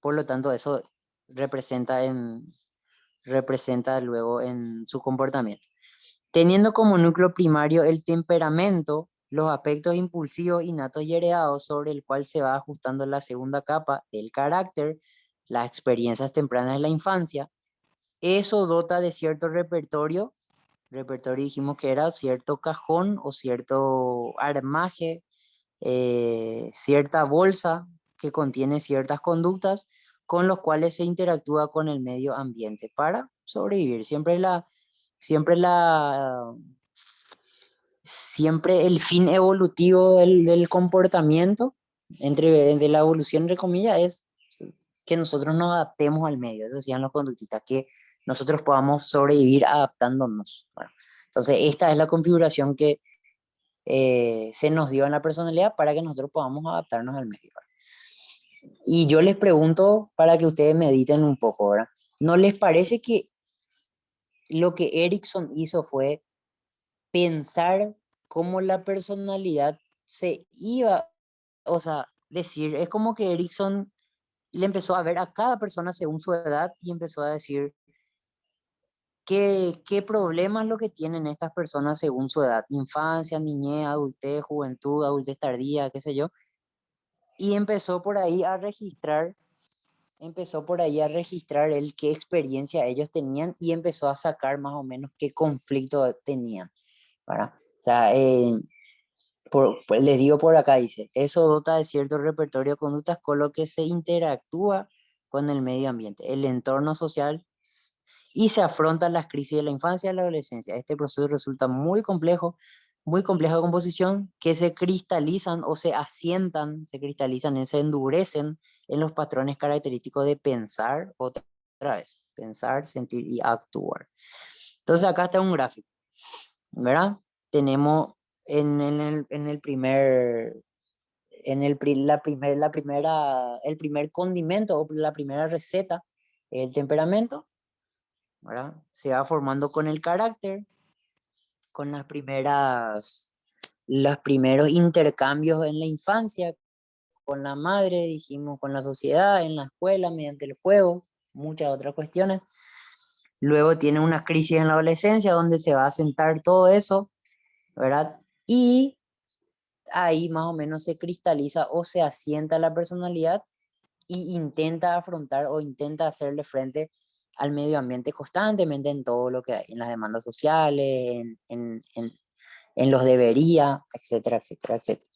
por lo tanto eso representa, representa luego en su comportamiento. Teniendo como núcleo primario el temperamento, los aspectos impulsivos, innatos y heredados sobre el cual se va ajustando la segunda capa del carácter, las experiencias tempranas de la infancia, eso dota de cierto repertorio dijimos que era cierto cajón o cierto armaje, cierta bolsa que contiene ciertas conductas con los cuales se interactúa con el medio ambiente para sobrevivir. Siempre la, siempre el fin evolutivo del comportamiento, de la evolución, entre comillas, es que nosotros nos adaptemos al medio. Eso decían los conductistas, que nosotros podamos sobrevivir adaptándonos. Bueno, entonces, esta es la configuración que se nos dio en la personalidad para que nosotros podamos adaptarnos al medio. Y yo les pregunto para que ustedes mediten un poco, ¿verdad? ¿No les parece que lo que Erickson hizo fue pensar cómo la personalidad se iba, o sea, decir, es como que Erickson le empezó a ver a cada persona según su edad y empezó a decir qué problemas lo que tienen estas personas según su edad, infancia, niñez, adultez, juventud, adultez tardía, qué sé yo, y empezó por ahí a registrar el qué experiencia ellos tenían y empezó a sacar más o menos qué conflicto tenían, ¿verdad? O sea, pues les digo por acá, dice, eso dota de cierto repertorio de conductas con lo que se interactúa con el medio ambiente, el entorno social y se afrontan las crisis de la infancia y la adolescencia. Este proceso resulta muy complejo, muy compleja composición que se cristalizan o se asientan, se cristalizan y se endurecen en los patrones característicos de pensar, otra vez, pensar, sentir y actuar. Entonces acá está un gráfico, ¿verdad? Tenemos en el primer, el primer condimento o la primera receta, el temperamento, ¿verdad? Se va formando con el carácter, con los primeros intercambios en la infancia, con la madre, dijimos, con la sociedad, en la escuela, mediante el juego, muchas otras cuestiones. Luego tiene una crisis en la adolescencia donde se va a sentar todo eso, ¿verdad? Y ahí más o menos se cristaliza o se asienta la personalidad y intenta afrontar o intenta hacerle frente al medio ambiente constantemente en todo lo que hay, en las demandas sociales, en los debería, etcétera, etcétera, etcétera.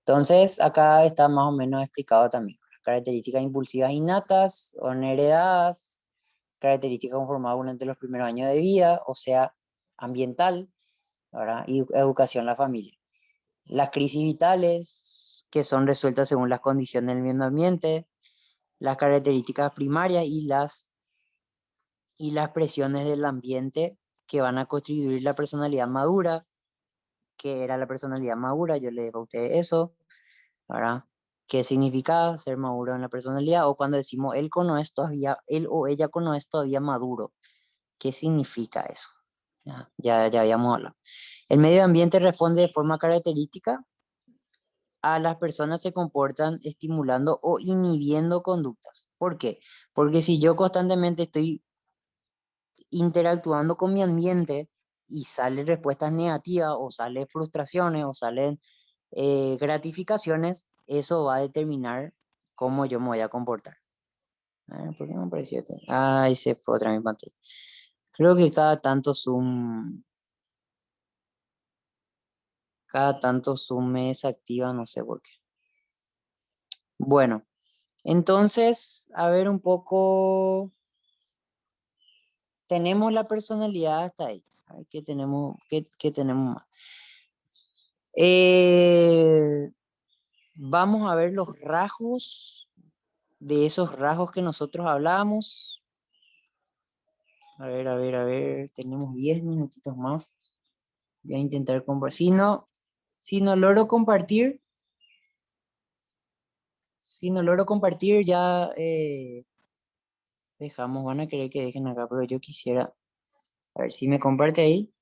Entonces, acá está más o menos explicado también. Características impulsivas innatas o no heredadas, características conformadas durante los primeros años de vida, o sea, ambiental, ¿verdad? Y educación en la familia. Las crisis vitales, que son resueltas según las condiciones del medio ambiente, las características primarias y las presiones del ambiente que van a constituir la personalidad madura, que era la personalidad madura, yo le digo a ustedes eso, ¿verdad? ¿Qué significa ser maduro en la personalidad? O cuando decimos él o ella con no es todavía maduro, ¿qué significa eso? Ya habíamos hablado. El medio ambiente responde de forma característica a las personas se comportan estimulando o inhibiendo conductas. ¿Por qué? Porque si yo constantemente estoy interactuando con mi ambiente y salen respuestas negativas o salen frustraciones o salen gratificaciones, eso va a determinar cómo yo me voy a comportar. A ver, ¿por qué me apareció este? Ay, se fue otra vez mi pantalla. Creo que cada tanto Zoom me desactiva, no sé por qué. Bueno, entonces, a ver un poco, tenemos la personalidad hasta ahí. A ver, qué tenemos más? Eh, vamos a ver los rasgos de esos rasgos que nosotros hablamos. A ver, tenemos 10 minutitos más. Voy a intentar compartir. Si no logro compartir, ya dejamos. Van a querer que dejen acá, pero yo quisiera. A ver si me comparte ahí.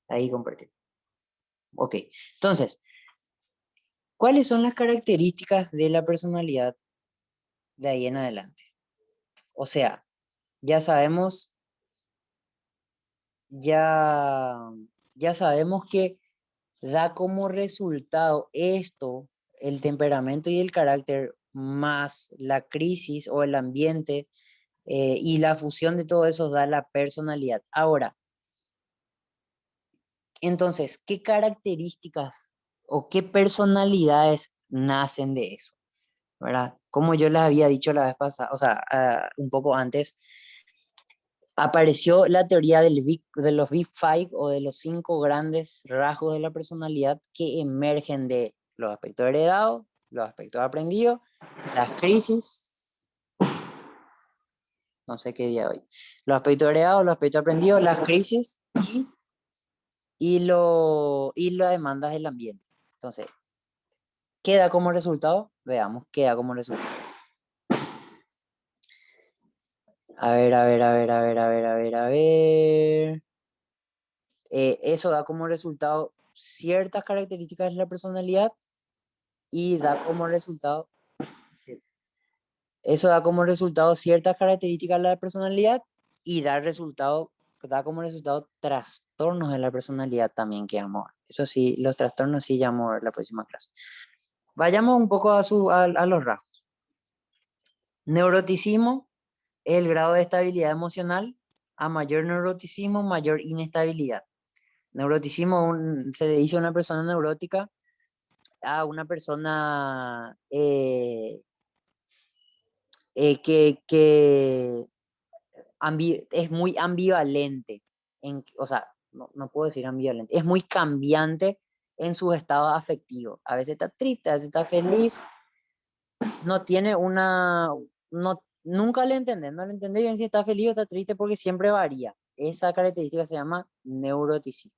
Ahí compartir. Ok. Entonces, ¿cuáles son las características de la personalidad de ahí en adelante? O sea, ya sabemos, ya, ya sabemos que da como resultado esto, el temperamento y el carácter, más la crisis o el ambiente y la fusión de todo eso da la personalidad. Ahora, entonces, ¿qué características o qué personalidades nacen de eso? ¿Verdad? Como yo les había dicho la vez pasada, o sea, un poco antes, apareció la teoría de los Big Five o de los 5 grandes rasgos de la personalidad que emergen de los aspectos heredados, los aspectos aprendidos, las crisis, no sé qué día hoy, los aspectos heredados, los aspectos aprendidos, las crisis y las demandas del ambiente. Entonces, ¿qué da como resultado? Veamos, ¿qué da como resultado? A ver, a ver, a ver, a ver, a ver, a ver, a ver. Eso da como resultado ciertas características de la personalidad y da como resultado, sí, eso da como resultado ciertas características de la personalidad y da como resultado trastornos de la personalidad también que vamos a ver. Eso sí, los trastornos sí ya vamos a ver la próxima clase. Vayamos un poco a los rasgos. Neuroticismo es el grado de estabilidad emocional. A mayor neuroticismo, mayor inestabilidad. Neuroticismo se le dice a una persona neurótica, a una persona que es muy ambivalente, o sea, no puedo decir ambivalente, es muy cambiante en su estado afectivo. A veces está triste, a veces está feliz, no tiene nunca no le entendé bien si está feliz o está triste porque siempre varía. Esa característica se llama neuroticismo.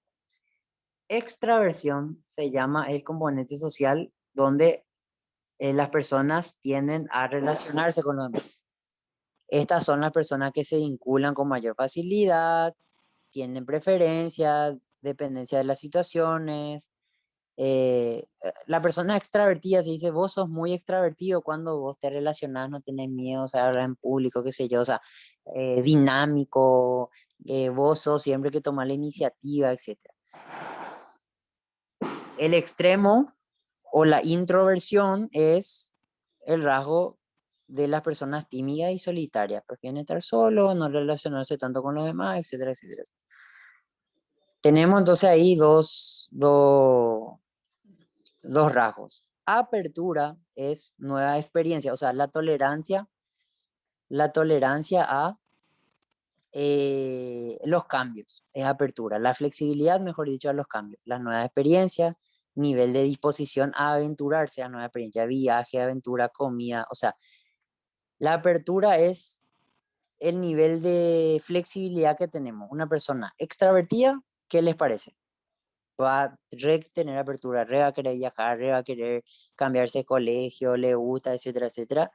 Extraversión se llama el componente social donde las personas tienden a relacionarse con los demás. Estas son las personas que se vinculan con mayor facilidad, tienen preferencia, dependencia de las situaciones. La persona extravertida se dice, vos sos muy extravertido cuando vos te relacionás, no tenés miedo, o sea, hablar en público, qué sé yo, o sea, dinámico, vos sos siempre que tomar la iniciativa, etc. El extremo o la introversión es el rasgo de las personas tímidas y solitarias. Prefieren estar solos, no relacionarse tanto con los demás, etcétera, etcétera, etcétera. Tenemos entonces ahí dos rasgos. Apertura es nueva experiencia, o sea, la tolerancia a los cambios, es apertura. La flexibilidad, mejor dicho, a los cambios. Las nuevas experiencias, nivel de disposición a aventurarse a nueva experiencia, viaje, aventura, comida. O sea, la apertura es el nivel de flexibilidad que tenemos. Una persona extravertida, ¿qué les parece? Va a tener apertura, va a querer viajar, va a querer cambiarse de colegio, le gusta, etcétera, etcétera.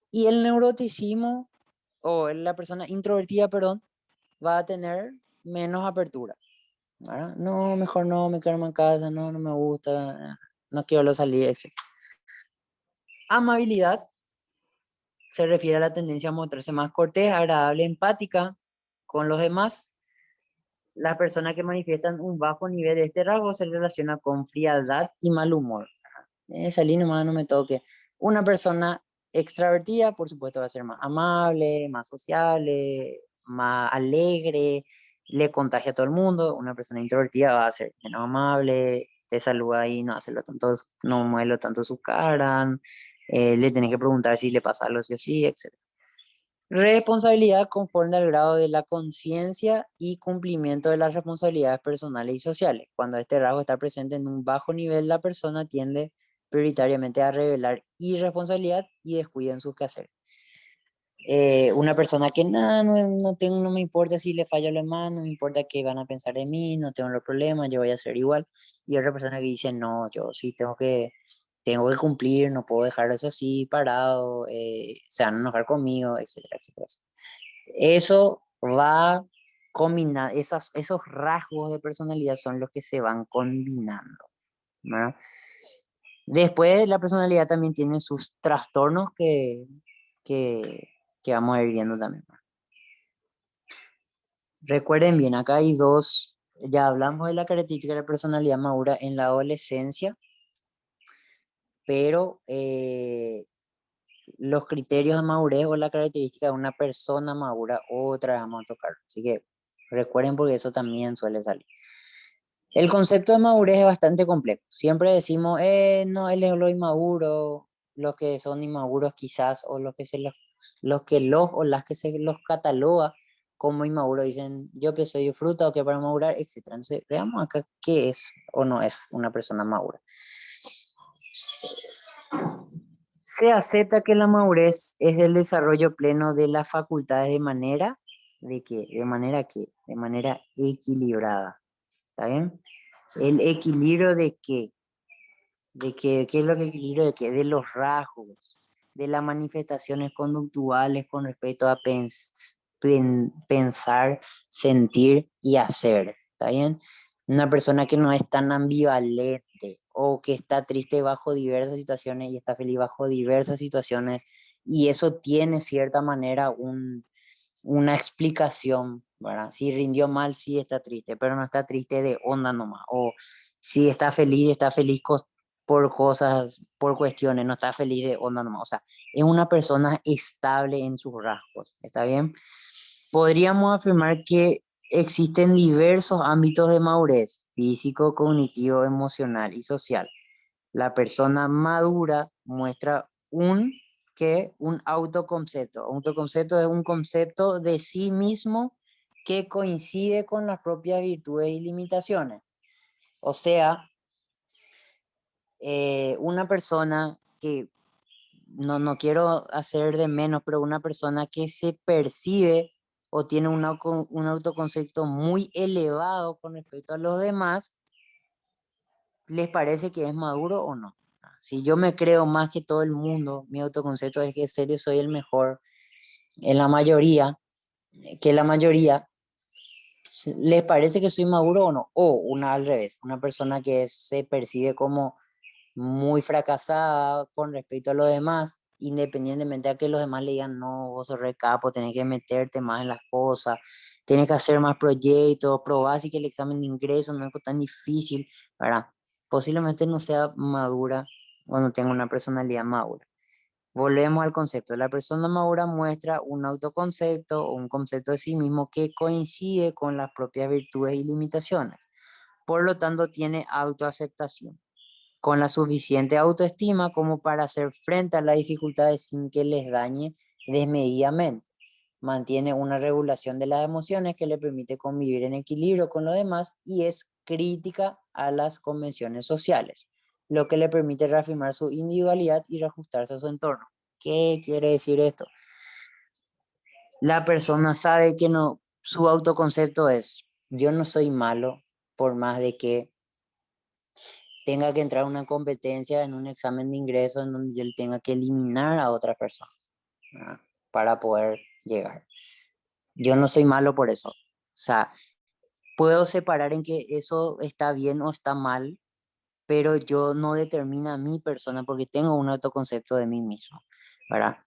Y el neuroticismo, o la persona introvertida, perdón, va a tener menos apertura. ¿verdad? No, mejor no, me quedo en casa, no, no me gusta, no quiero salir, etc. Amabilidad se refiere a la tendencia a mostrarse más cortés, agradable, empática con los demás. Las personas que manifiestan un bajo nivel de este rasgo se relaciona con frialdad y mal humor. Salí nomás, no me toque. Una persona extravertida, por supuesto, va a ser más amable, más sociable, más alegre, le contagia a todo el mundo. Una persona introvertida va a ser menos amable, te saluda y no hacerlo tanto, no mueve tanto su cara, le tenés que preguntar si le pasa algo sí o sí, etc. Responsabilidad conforme al grado de la conciencia y cumplimiento de las responsabilidades personales y sociales. Cuando este rasgo está presente en un bajo nivel, la persona tiende prioritariamente a revelar irresponsabilidad y descuido en sus quehaceres. Una persona que nada, no, no, tengo, no me importa si le falla lo demás, no me importa qué van a pensar de mí, no tengo los problemas, yo voy a ser igual. Y otra persona que dice, no, yo sí tengo que cumplir, no puedo dejar eso así parado, se van a enojar conmigo, etcétera, etcétera. Eso va combinando, esos rasgos de personalidad son los que se van combinando, ¿verdad? Después la personalidad también tiene sus trastornos que, que vamos a ir viendo también. Recuerden bien, acá hay dos, ya hablamos de la característica de la personalidad madura en la adolescencia, pero los criterios de madurez o la característica de una persona madura, otra vez vamos a tocar. Así que recuerden porque eso también suele salir. El concepto de madurez es bastante complejo. Siempre decimos, no, él es lo inmaduro, los que son inmaduros quizás, o los que los o las que se los cataloga como inmaduros dicen, yo que soy fruta o que para madurar, etcétera. Entonces, veamos acá qué es o no es una persona madura. Se acepta que la madurez es el desarrollo pleno de las facultades de manera equilibrada. ¿Está bien? El equilibrio de qué, qué es lo que equilibrio de qué, de los rasgos, de las manifestaciones conductuales con respecto a pensar, sentir y hacer. ¿Está bien? Una persona que no es tan ambivalente o que está triste bajo diversas situaciones y está feliz bajo diversas situaciones y eso tiene cierta manera una explicación, ¿verdad? Si rindió mal, sí está triste, pero no está triste de onda nomás. O si está feliz por cosas, por cuestiones, no está feliz de onda nomás. O sea, es una persona estable en sus rasgos, ¿está bien? Podríamos afirmar que existen diversos ámbitos de madurez, físico, cognitivo, emocional y social. La persona madura muestra un autoconcepto. Autoconcepto es un concepto de sí mismo que coincide con las propias virtudes y limitaciones. O sea, una persona que, no quiero hacer de menos, pero una persona que se percibe o tiene un autoconcepto muy elevado con respecto a los demás, ¿les parece que es maduro o no? Si yo me creo más que todo el mundo, mi autoconcepto es que en serio soy el mejor en la mayoría, que la mayoría, ¿les parece que soy maduro o no? O una al revés, una persona que se percibe como muy fracasada con respecto a los demás, independientemente de que los demás le digan, no, vos sos re capo, tenés que meterte más en las cosas, tienes que hacer más proyectos, probar si que el examen de ingreso no es tan difícil, ¿verdad? Posiblemente no sea madura o no tenga una personalidad madura. Volvemos al concepto. La persona madura muestra un autoconcepto o un concepto de sí mismo que coincide con las propias virtudes y limitaciones. Por lo tanto, tiene autoaceptación con la suficiente autoestima como para hacer frente a las dificultades sin que les dañe desmedidamente. Mantiene una regulación de las emociones que le permite convivir en equilibrio con los demás y es crítica a las convenciones sociales, lo que le permite reafirmar su individualidad y reajustarse a su entorno. ¿Qué quiere decir esto? La persona sabe que no, su autoconcepto es, yo no soy malo por más de que tenga que entrar a una competencia en un examen de ingreso en donde yo tenga que eliminar a otra persona, ¿verdad? Para poder llegar. Yo no soy malo por eso. O sea, puedo separar en que eso está bien o está mal, pero yo no determina a mi persona porque tengo un autoconcepto de mí mismo, ¿verdad?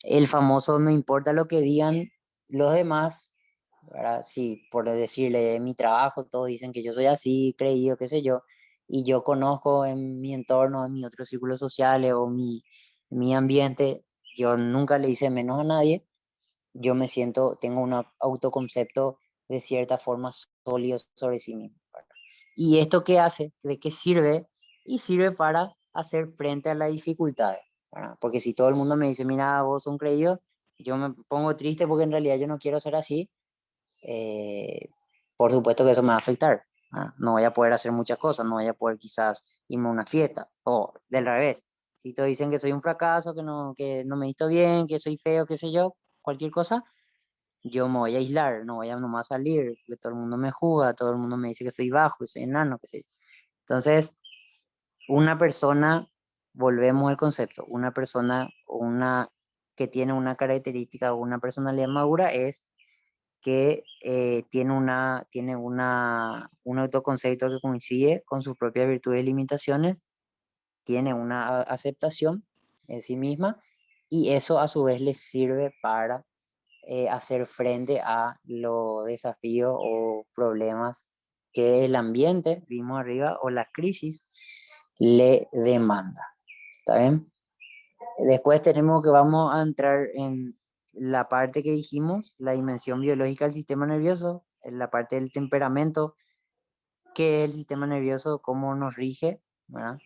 El famoso no importa lo que digan los demás, ¿verdad? Sí, por decirle de mi trabajo, todos dicen que yo soy así, creído, qué sé yo, y yo conozco en mi entorno, en mis otros círculos sociales o mi ambiente, yo nunca le hice menos a nadie, yo me siento, tengo un autoconcepto de cierta forma sólido sobre sí mismo. ¿Verdad? ¿Y esto qué hace? ¿De qué sirve? Y sirve para hacer frente a las dificultades. ¿Verdad? Porque si todo el mundo me dice, mira, vos sos un creído, yo me pongo triste porque en realidad yo no quiero ser así, eh, por supuesto que eso me va a afectar. ¿Ah? No voy a poder hacer muchas cosas, no voy a poder quizás irme a una fiesta, o del revés. Si todos dicen que soy un fracaso, que no me he visto bien, que soy feo, qué sé yo, cualquier cosa, yo me voy a aislar, no voy a nomás salir, porque todo el mundo me juzga, todo el mundo me dice que soy bajo, que soy enano, que sé yo. Entonces, una persona, volvemos al concepto, una persona que tiene una característica o una personalidad madura es que un autoconcepto que coincide con sus propias virtudes y limitaciones, tiene una aceptación en sí misma y eso a su vez le sirve para hacer frente a los desafíos o problemas que el ambiente, vimos arriba, o la crisis le demanda. ¿Está bien? Después tenemos que vamos a entrar en la parte que dijimos, la dimensión biológica del sistema nervioso, en la parte del temperamento, qué es el sistema nervioso, cómo nos rige, ¿verdad?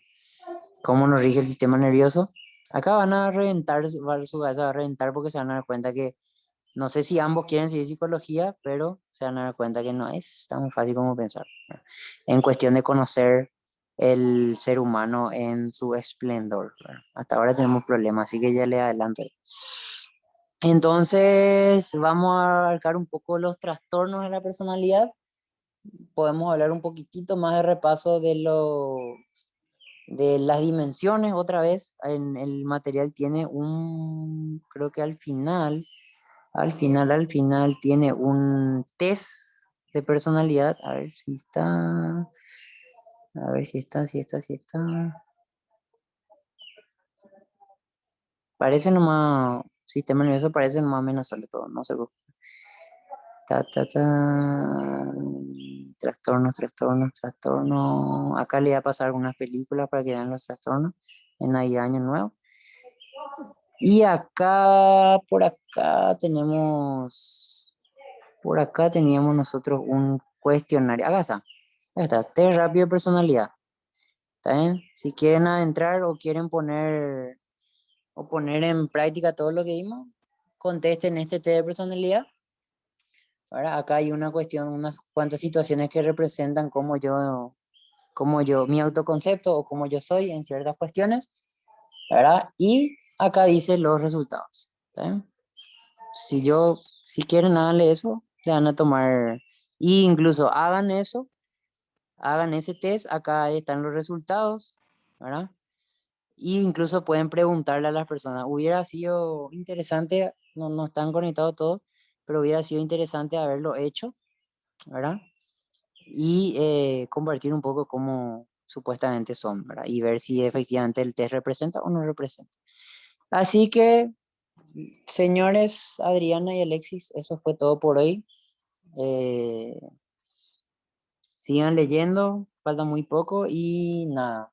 Cómo nos rige el sistema nervioso. Acá van a reventar, su cabeza va a reventar porque se van a dar cuenta que no sé si ambos quieren seguir psicología, pero se van a dar cuenta que no es tan fácil como pensar. ¿Verdad? En cuestión de conocer el ser humano en su esplendor. ¿Verdad? Hasta ahora tenemos problemas, así que ya le adelanto. Entonces, vamos a abarcar un poco los trastornos de la personalidad. Podemos hablar un poquitito más de repaso de las dimensiones otra vez. En el material tiene creo que al final tiene un test de personalidad. A ver si está. A ver si está. Parece nomás. Sistema nervioso parece nomás amenazante, pero no sé. Trastornos. Acá le voy a pasar algunas películas para que vean los trastornos en Navidad, Año Nuevo. Y por acá teníamos nosotros un cuestionario. Acá está. Ahí está. Test rápido de personalidad. ¿Está bien? Si quieren adentrar o poner en práctica todo lo que vimos, contesten este test de personalidad. Ahora, acá hay una cuestión, unas cuantas situaciones que representan mi autoconcepto o cómo yo soy en ciertas cuestiones, ¿verdad? Y acá dice los resultados. ¿Está bien? Si quieren, háganle eso, le van a tomar, y incluso hagan eso, hagan ese test, acá están los resultados, ¿verdad? Y incluso pueden preguntarle a las personas, hubiera sido interesante, no están conectados todos, pero hubiera sido interesante haberlo hecho, ¿verdad? Y compartir un poco cómo supuestamente son, ¿verdad? Y ver si efectivamente el test representa o no representa. Así que, señores Adriana y Alexis, eso fue todo por hoy. Eh, Sigan leyendo, falta muy poco y nada.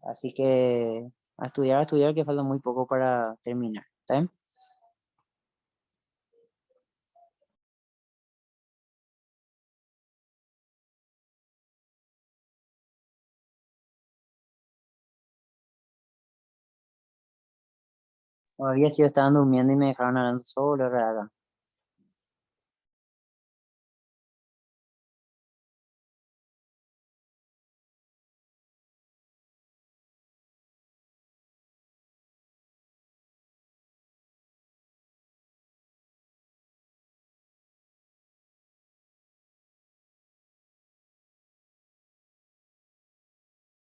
Así que a estudiar, que falta muy poco para terminar. ¿Está bien? Todavía sí estaban durmiendo y me dejaron hablando solo, ¿verdad?